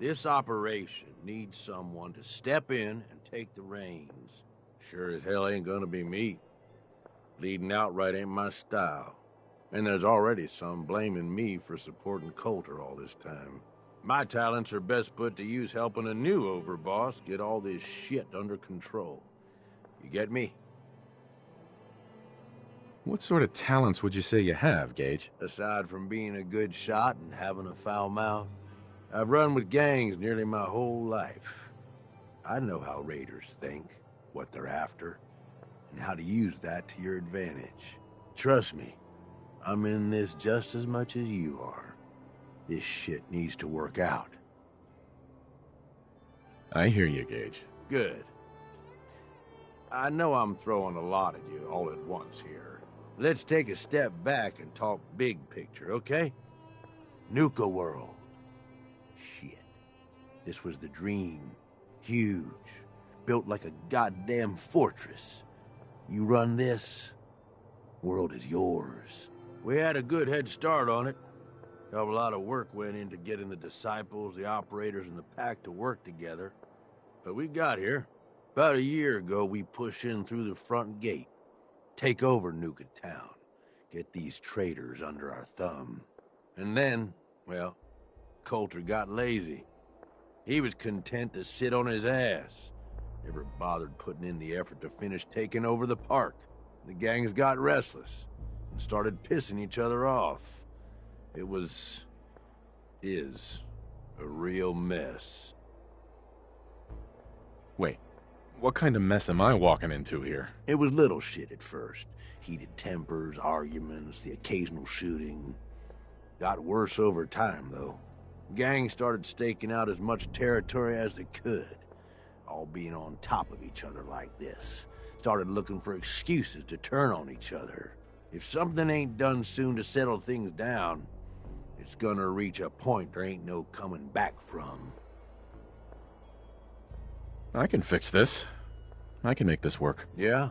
This operation needs someone to step in and take the reins. Sure as hell ain't gonna be me. Leading outright ain't my style. And there's already some blaming me for supporting Coulter all this time. My talents are best put to use helping a new overboss get all this shit under control. You get me? What sort of talents would you say you have, Gage? Aside from being a good shot and having a foul mouth, I've run with gangs nearly my whole life. I know how raiders think, what they're after, and how to use that to your advantage. Trust me, I'm in this just as much as you are. This shit needs to work out. I hear you, Gage. Good. I know I'm throwing a lot at you all at once here. Let's take a step back and talk big picture, okay? Nuka world. Shit. This was the dream. Huge. Built like a goddamn fortress. You run this, world is yours. We had a good head start on it. A lot of work went into getting the disciples, the operators, and the pack to work together. But we got here. About a year ago, we pushed in through the front gate. Take over Nuka Town. Get these traitors under our thumb. And then, well, Coulter got lazy. He was content to sit on his ass. Never bothered putting in the effort to finish taking over the park. The gangs got restless and started pissing each other off. It is a real mess. Wait, what kind of mess am I walking into here? It was little shit at first. Heated tempers, arguments, the occasional shooting. Got worse over time, though. Gangs started staking out as much territory as they could, all being on top of each other like this. Started looking for excuses to turn on each other. If something ain't done soon to settle things down, it's gonna reach a point there ain't no coming back from. I can fix this. I can make this work. Yeah?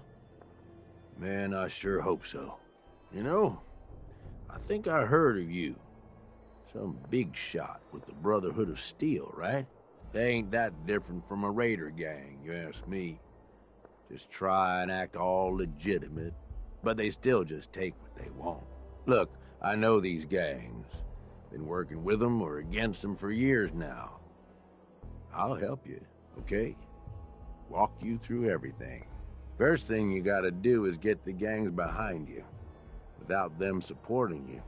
Man, I sure hope so. You know, I think I heard of you. Some big shot with the Brotherhood of Steel, right? They ain't that different from a raider gang, you ask me. Just try and act all legitimate, but they still just take what they want. Look, I know these gangs. Been working with them or against them for years now. I'll help you, okay? Walk you through everything. First thing you gotta do is get the gangs behind you. Without them supporting you,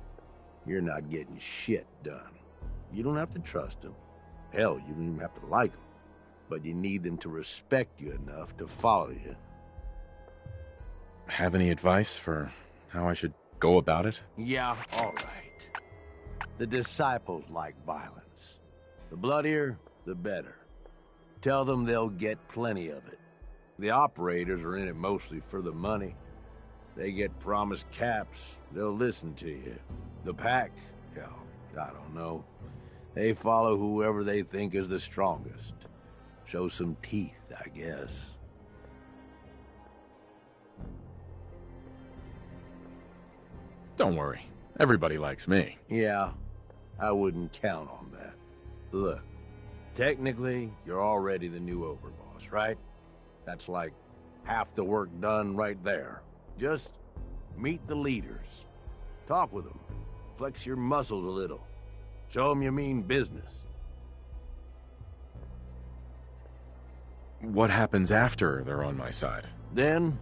you're not getting shit done. You don't have to trust them. Hell, you don't even have to like them. But you need them to respect you enough to follow you. Have any advice for how I should go about it? Yeah, all right. The disciples like violence. The bloodier, the better. Tell them they'll get plenty of it. The operators are in it mostly for the money. They get promised caps, they'll listen to you. The pack, hell, I don't know. They follow whoever they think is the strongest. Show some teeth, I guess. Don't worry. Everybody likes me. Yeah, I wouldn't count on that. Look, technically, you're already the new overboss, right? That's like half the work done right there. Just meet the leaders. Talk with them. Flex your muscles a little. Show them you mean business. What happens after they're on my side? Then,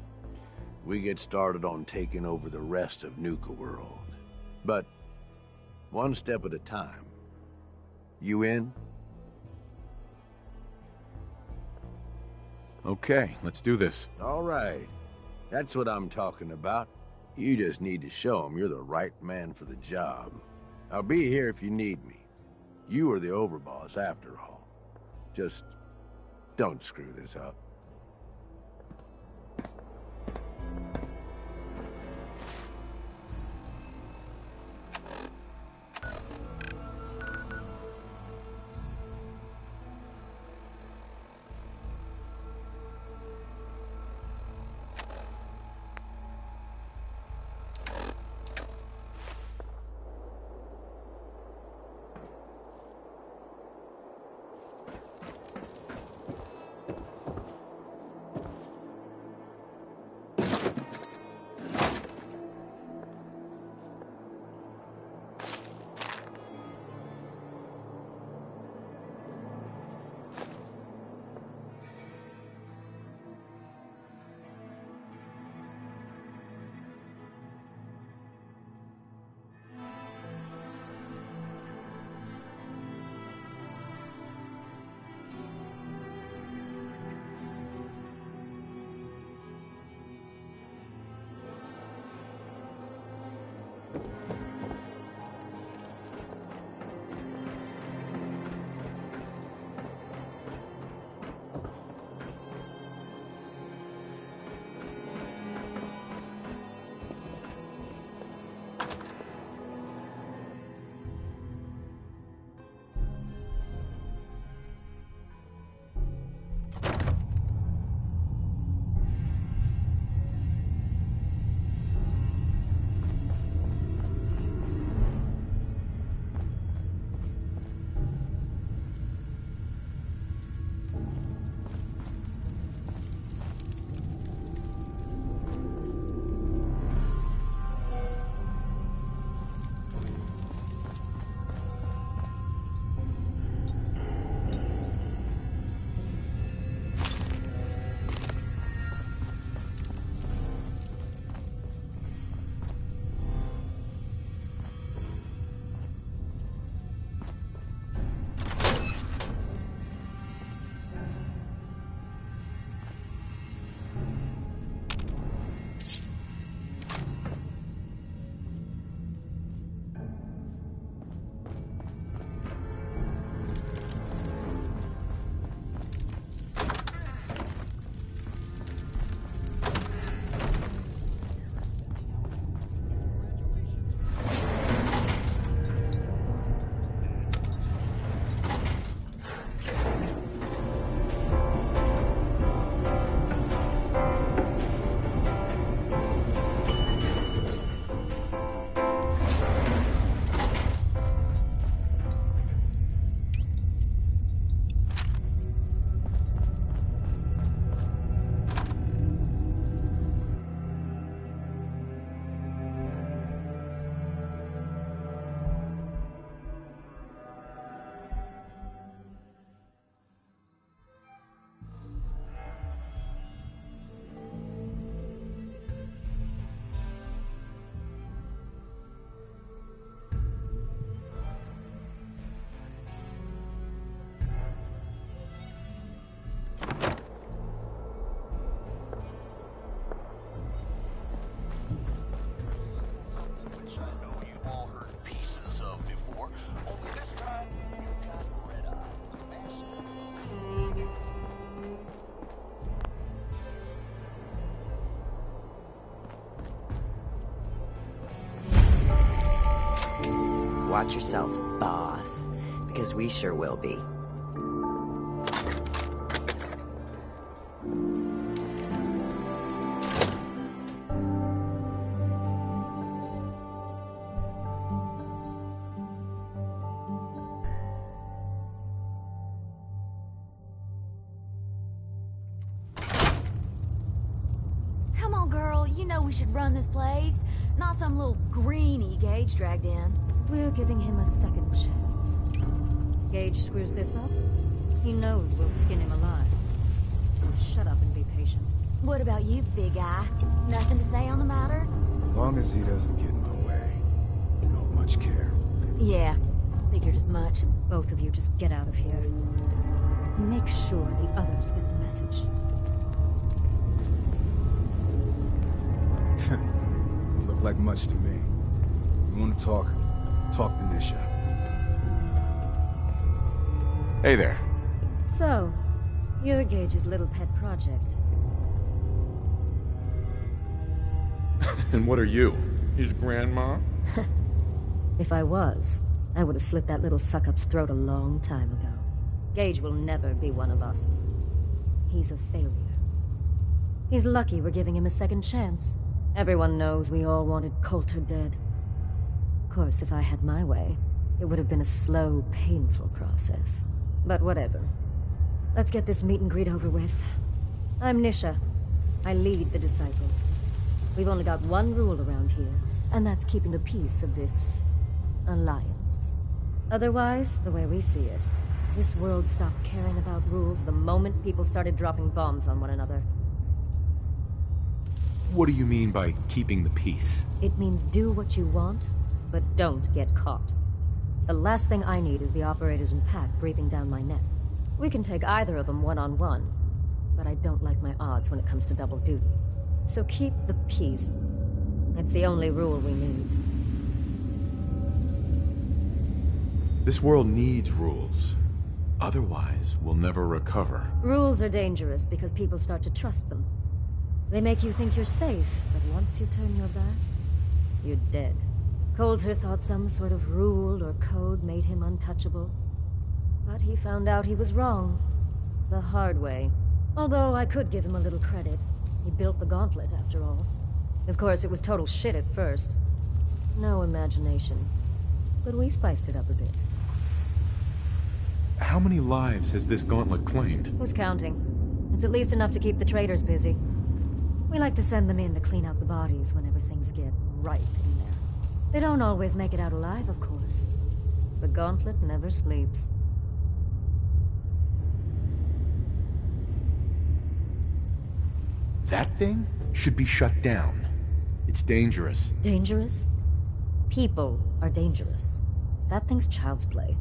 we get started on taking over the rest of Nuka World. But, one step at a time. You in? Okay, let's do this. All right. That's what I'm talking about. You just need to show them you're the right man for the job. I'll be here if you need me. You are the overboss after all. Just don't screw this up. Watch yourself, boss. Because we sure will be. Come on, girl. You know we should run this place. Not some little greenie Gage dragged in. We're giving him a second chance. Gage screws this up, he knows we'll skin him alive. So shut up and be patient. What about you, big guy? Nothing to say on the matter? As long as he doesn't get in my way, don't much care. Yeah, figured as much. Both of you just get out of here. Make sure the others get the message. Don't look like much to me. You want to talk? Talk to Nisha. Hey there. So, you're Gage's little pet project. And what are you? His grandma? If I was, I would have slit that little suck-up's throat a long time ago. Gage will never be one of us. He's a failure. He's lucky we're giving him a second chance. Everyone knows we all wanted Coulter dead. Of course, if I had my way, it would have been a slow, painful process. But whatever. Let's get this meet and greet over with. I'm Nisha. I lead the Disciples. We've only got one rule around here, and that's keeping the peace of this alliance. Otherwise, the way we see it, this world stopped caring about rules the moment people started dropping bombs on one another. What do you mean by keeping the peace? It means do what you want, but don't get caught. The last thing I need is the operators in Pack breathing down my neck. We can take either of them one-on-one, but I don't like my odds when it comes to double duty. So keep the peace. That's the only rule we need. This world needs rules. Otherwise, we'll never recover. Rules are dangerous because people start to trust them. They make you think you're safe, but once you turn your back, you're dead. Coulter thought some sort of rule or code made him untouchable. But he found out he was wrong. The hard way. Although I could give him a little credit. He built the gauntlet, after all. Of course, it was total shit at first. No imagination. But we spiced it up a bit. How many lives has this gauntlet claimed? Who's counting? It's at least enough to keep the traders busy. We like to send them in to clean out the bodies whenever things get ripe in there. They don't always make it out alive, of course. The gauntlet never sleeps. That thing should be shut down. It's dangerous. Dangerous? People are dangerous. That thing's child's play.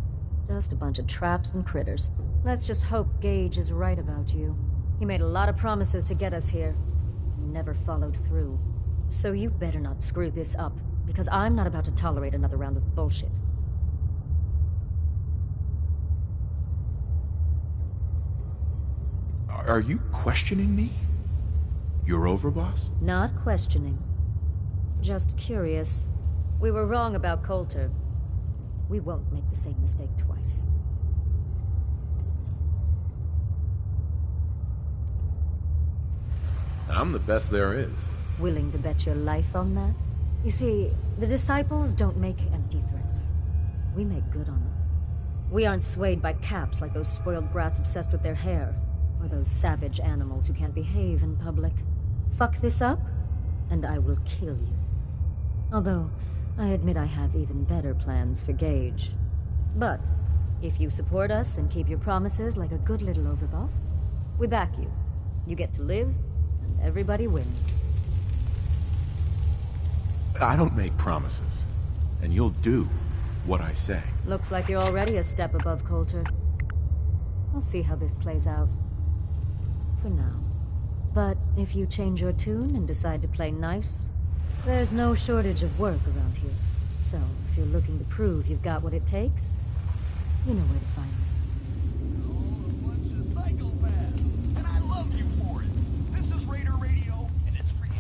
Just a bunch of traps and critters. Let's just hope Gage is right about you. He made a lot of promises to get us here. Never followed through. So you better not screw this up, because I'm not about to tolerate another round of bullshit. Are you questioning me? Your overboss? Not questioning. Just curious. We were wrong about Coulter. We won't make the same mistake twice. I'm the best there is. Willing to bet your life on that? You see, the disciples don't make empty threats. We make good on them. We aren't swayed by caps like those spoiled brats obsessed with their hair, or those savage animals who can't behave in public. Fuck this up, and I will kill you. Although, I admit I have even better plans for Gage. But, if you support us and keep your promises like a good little overboss, we back you. You get to live, and everybody wins. I don't make promises, and you'll do what I say. Looks like you're already a step above Coulter. We'll see how this plays out. For now. But if you change your tune and decide to play nice, there's no shortage of work around here. So, if you're looking to prove you've got what it takes, you know where to find me. And I love you for it. This is Raider Radio, and it's for you.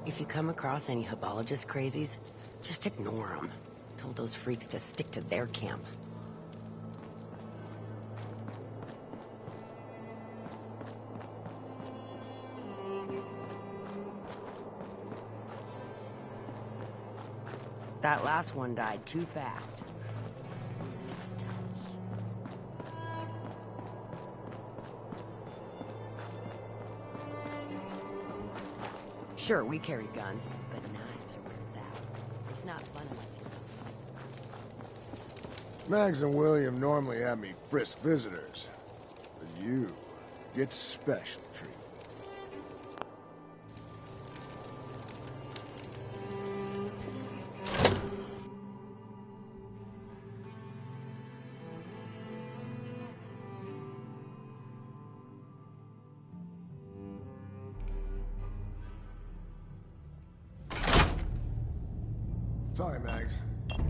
If you come across any Hibologist crazies, just ignore them. Told those freaks to stick to their camp. That last one died too fast. Sure, we carry guns, but knives are where it's at. It's not fun unless you know. Mags and William normally have me frisk visitors. But you get special treatment. Sorry, Mags.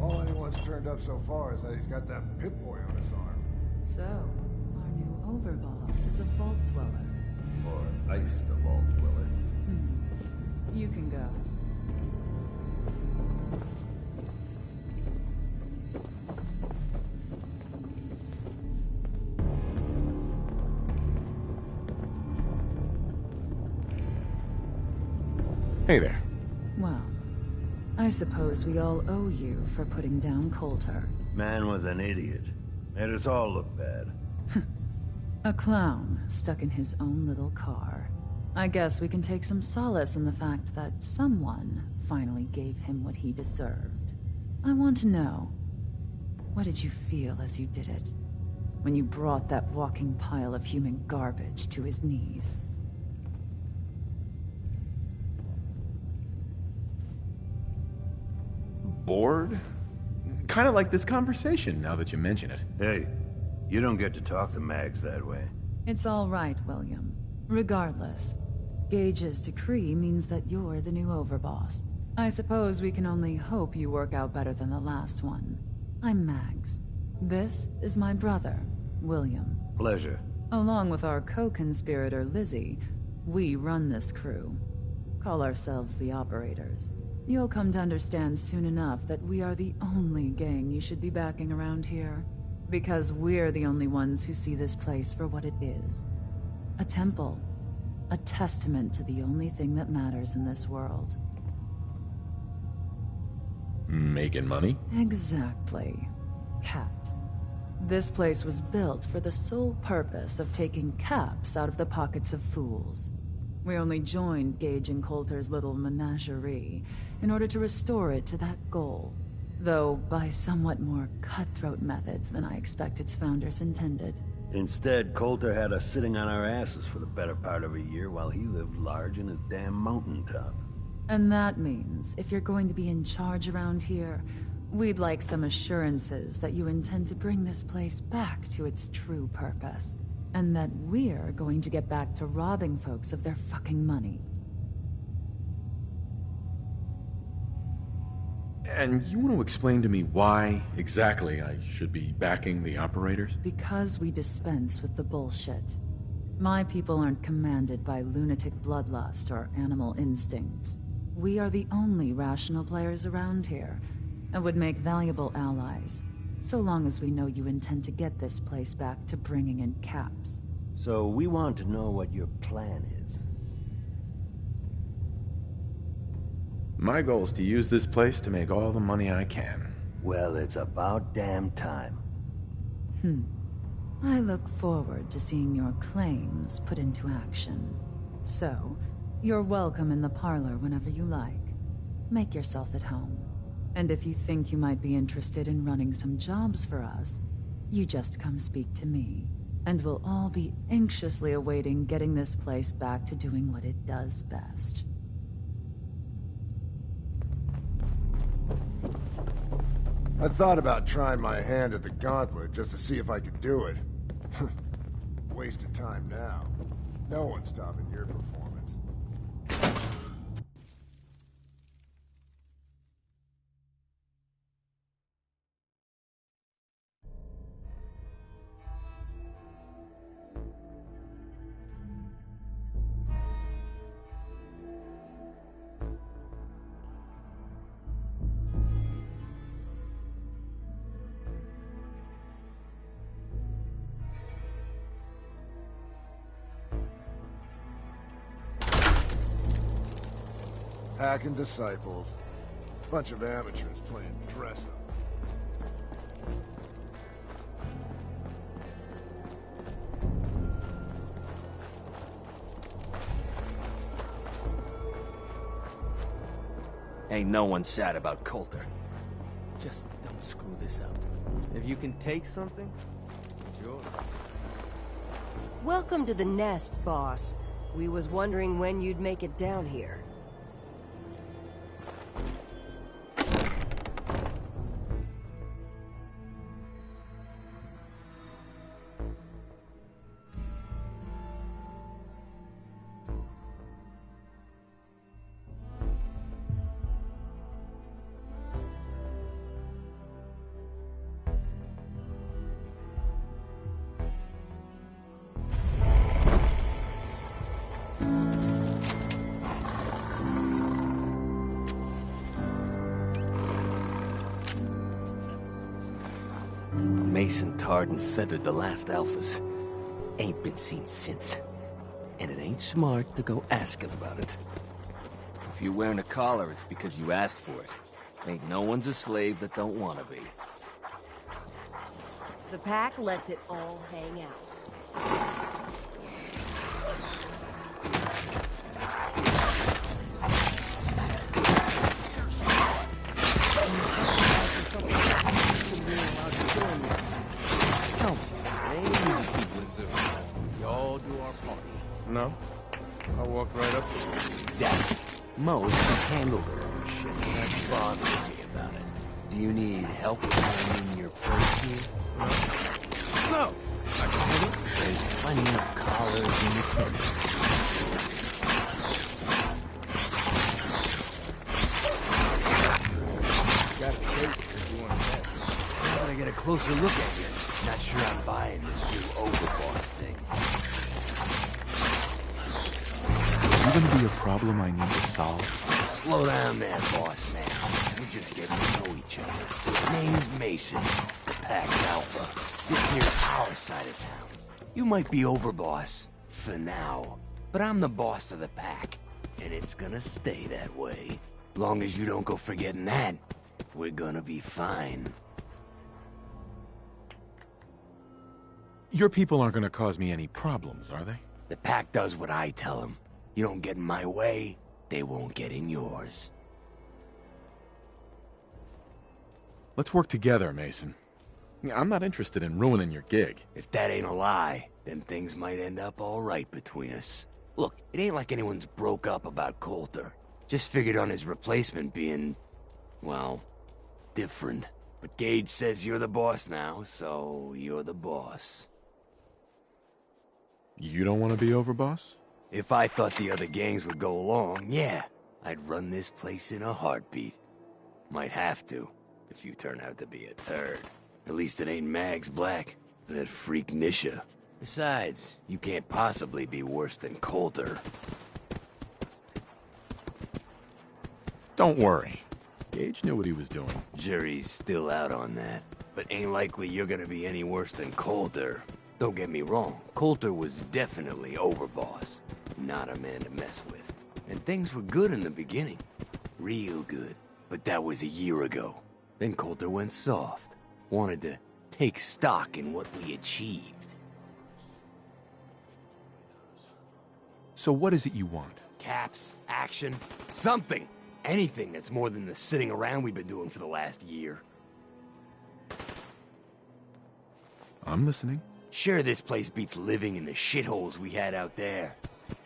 All anyone's turned up so far is that he's got that Pip-Boy on his arm. So, our new overboss is a vault dweller. Or iced a vault dweller. You can go. Hey there. Well, I suppose we all owe you for putting down Coulter. Man was an idiot. Made us all look bad. A clown stuck in his own little car. I guess we can take some solace in the fact that someone finally gave him what he deserved. I want to know, what did you feel as you did it? when you brought that walking pile of human garbage to his knees. Bored? Kind of like this conversation, now that you mention it. Hey, you don't get to talk to Mags that way. It's all right, William. Regardless, Gage's decree means that you're the new overboss. I suppose we can only hope you work out better than the last one. I'm Mags. This is my brother, William. Pleasure. Along with our co-conspirator, Lizzie, we run this crew. Call ourselves the Operators. You'll come to understand soon enough that we are the only gang you should be backing around here. Because we're the only ones who see this place for what it is. A temple. A testament to the only thing that matters in this world. Making money? Exactly. Caps. This place was built for the sole purpose of taking caps out of the pockets of fools. We only joined Gage and Coulter's little menagerie in order to restore it to that goal, though by somewhat more cutthroat methods than I expect its founders intended. Instead, Coulter had us sitting on our asses for the better part of a year while he lived large in his damn mountaintop. And that means, if you're going to be in charge around here, we'd like some assurances that you intend to bring this place back to its true purpose. And that we're going to get back to robbing folks of their fucking money. And you want to explain to me why exactly I should be backing the Operators? Because we dispense with the bullshit. My people aren't commanded by lunatic bloodlust or animal instincts. We are the only rational players around here, and would make valuable allies, so long as we know you intend to get this place back to bringing in caps. So we want to know what your plan is. My goal is to use this place to make all the money I can. Well, it's about damn time. I look forward to seeing your claims put into action. So, you're welcome in the parlor whenever you like. Make yourself at home. And if you think you might be interested in running some jobs for us, you just come speak to me. And we'll all be anxiously awaiting getting this place back to doing what it does best. I thought about trying my hand at the gauntlet just to see if I could do it. Waste of time now. No one's stopping your performance. Hacking disciples. Bunch of amateurs playing dress-up. Ain't no one sad about Coulter. Just don't screw this up. If you can take something, it's yours. Welcome to the nest, boss. We was wondering when you'd make it down here. Mason tarred and feathered the last alphas. Ain't been seen since. And it ain't smart to go asking about it. If you're wearing a collar, it's because you asked for it. Ain't no one's a slave that don't want to be. The pack lets it all hang out. No? I walked right up to you. Exactly. Most can handle their own shit. That's bothering me about it. Do you need help with finding your place here? No! I can handle it. There's plenty of collars in the kennel. Got a case if you want to bet. Now that I get a closer look at you, not sure I'm buying this new overboss thing. You gonna be a problem I need to solve? Slow down there, boss man. We're just getting to know each other. Name's Mason, the Pack's Alpha. This here's our side of town. You might be overboss, for now, but I'm the boss of the Pack, and it's gonna stay that way. Long as you don't go forgetting that, we're gonna be fine. Your people aren't gonna cause me any problems, are they? The Pack does what I tell them. You don't get in my way, they won't get in yours. Let's work together, Mason. I'm not interested in ruining your gig. If that ain't a lie, then things might end up all right between us. Look, it ain't like anyone's broke up about Coulter. Just figured on his replacement being, well, different. But Gage says you're the boss now, so you're the boss. You don't want to be overboss? If I thought the other gangs would go along, yeah, I'd run this place in a heartbeat. Might have to, if you turn out to be a turd. At least it ain't Mags Black, that freak Nisha. Besides, you can't possibly be worse than Coulter. Don't worry. Gage knew what he was doing. Jury's still out on that. But ain't likely you're gonna be any worse than Coulter. Don't get me wrong, Coulter was definitely overboss. Not a man to mess with. And things were good in the beginning. Real good. But that was a year ago. Then Coulter went soft. Wanted to take stock in what we achieved. So what is it you want? Caps, action, something. Anything that's more than the sitting around we've been doing for the last year. I'm listening. Sure, this place beats living in the shitholes we had out there.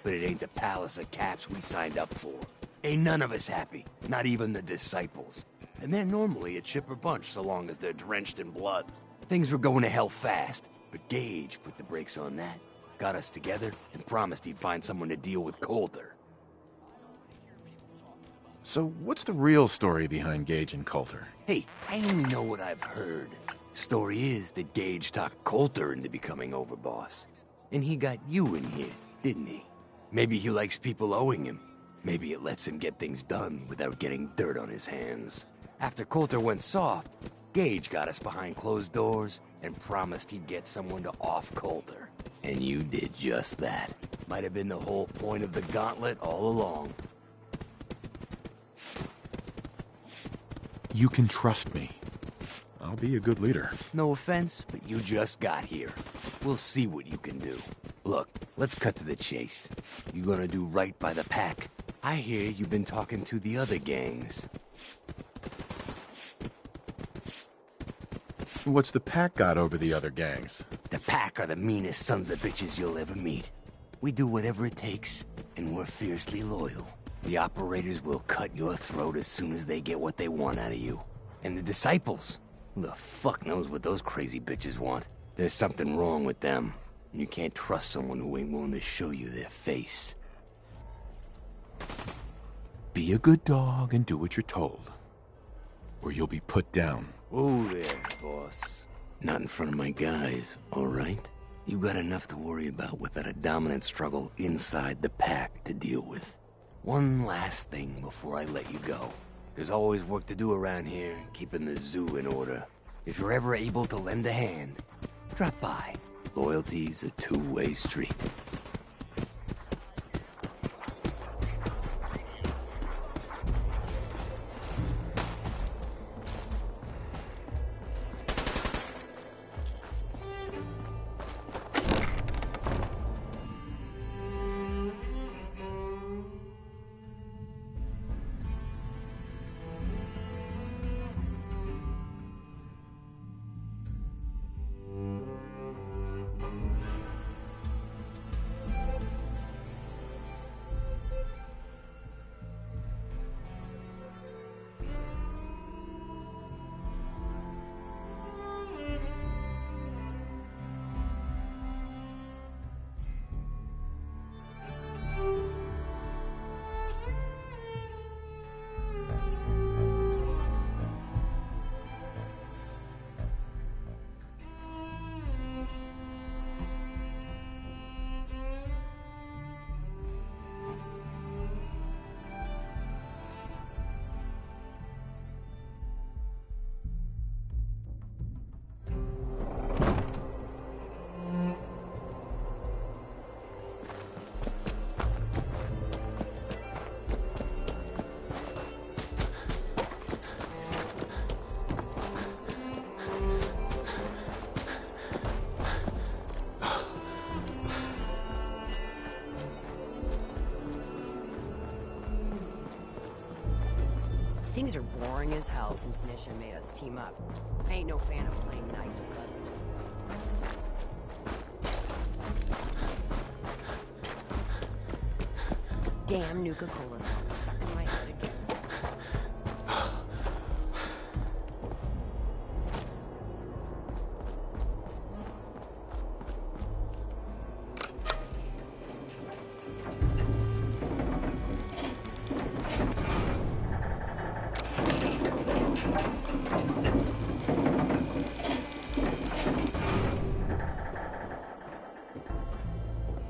But it ain't the palace of caps we signed up for. Ain't none of us happy, not even the disciples. And they're normally a chipper bunch so long as they're drenched in blood. Things were going to hell fast, but Gage put the brakes on that. Got us together and promised he'd find someone to deal with Coulter. So what's the real story behind Gage and Coulter? Hey, I only know what I've heard. Story is that Gage talked Coulter into becoming overboss. And he got you in here, didn't he? Maybe he likes people owing him. Maybe it lets him get things done without getting dirt on his hands. After Coulter went soft, Gage got us behind closed doors and promised he'd get someone to off Coulter. And you did just that. Might have been the whole point of the gauntlet all along. You can trust me. I'll be a good leader. No offense, but you just got here. We'll see what you can do. Look, let's cut to the chase. You gonna do right by the Pack? I hear you've been talking to the other gangs. What's the Pack got over the other gangs? The Pack are the meanest sons of bitches you'll ever meet. We do whatever it takes, and we're fiercely loyal. The operators will cut your throat as soon as they get what they want out of you. And the disciples? Who the fuck knows what those crazy bitches want? There's something wrong with them. And you can't trust someone who ain't willing to show you their face. Be a good dog and do what you're told. Or you'll be put down. Whoa there, boss. Not in front of my guys, all right? You got enough to worry about without a dominant struggle inside the Pack to deal with. One last thing before I let you go. There's always work to do around here, keeping the zoo in order. If you're ever able to lend a hand, drop by. Loyalty's a two-way street. Things are boring as hell since Nisha made us team up. I ain't no fan of playing nice with others. Damn Nuka-Cola song stuck in my head again.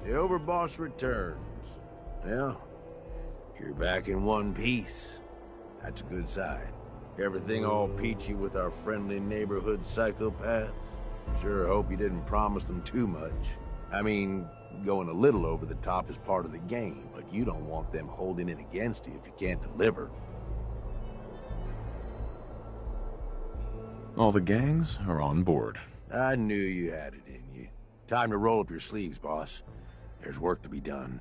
The Overboss returns. Well, you're back in one piece. That's a good sign. Everything all peachy with our friendly neighborhood psychopaths? Sure hope you didn't promise them too much. I mean, going a little over the top is part of the game, but you don't want them holding it against you if you can't deliver. All the gangs are on board. I knew you had it in you. Time to roll up your sleeves, boss. There's work to be done.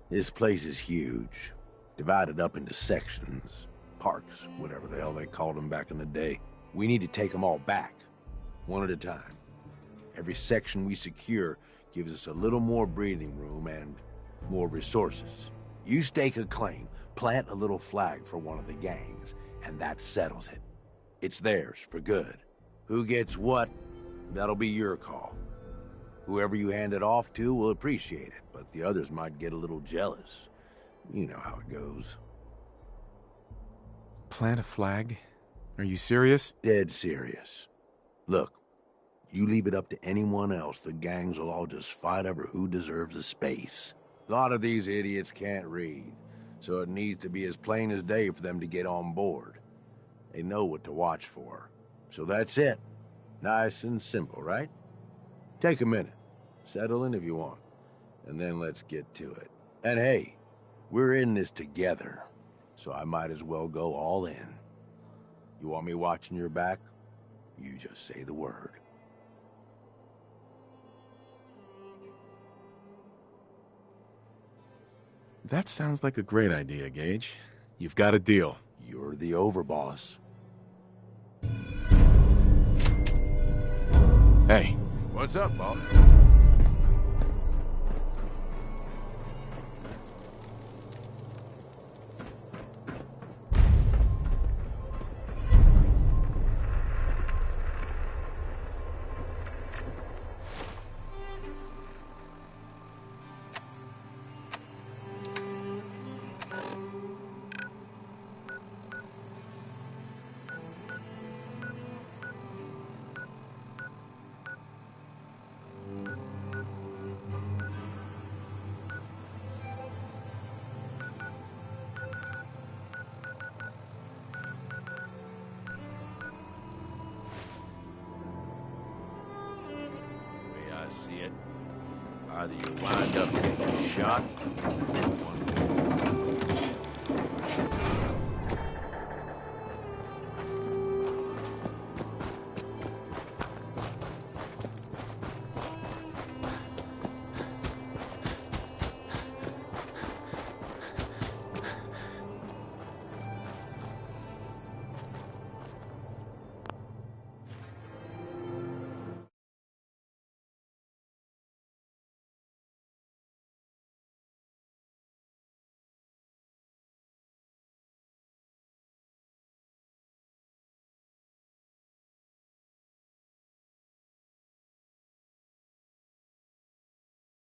This place is huge, divided up into sections, parks, whatever the hell they called them back in the day. We need to take them all back, one at a time. Every section we secure gives us a little more breathing room and more resources. You stake a claim, plant a little flag for one of the gangs, and that settles it. It's theirs for good. Who gets what, that'll be your call. Whoever you hand it off to will appreciate it, but the others might get a little jealous. You know how it goes. Plant a flag? Are you serious? Dead serious. Look, you leave it up to anyone else, the gangs will all just fight over who deserves a space. A lot of these idiots can't read, so it needs to be as plain as day for them to get on board. They know what to watch for. So that's it. Nice and simple, right? Take a minute. Settle in if you want. And then let's get to it. And hey, we're in this together, so I might as well go all in. You want me watching your back? You just say the word. That sounds like a great idea, Gage. You've got a deal. You're the overboss. Hey. What's up, boss? See it. Either you wind up getting shot, or one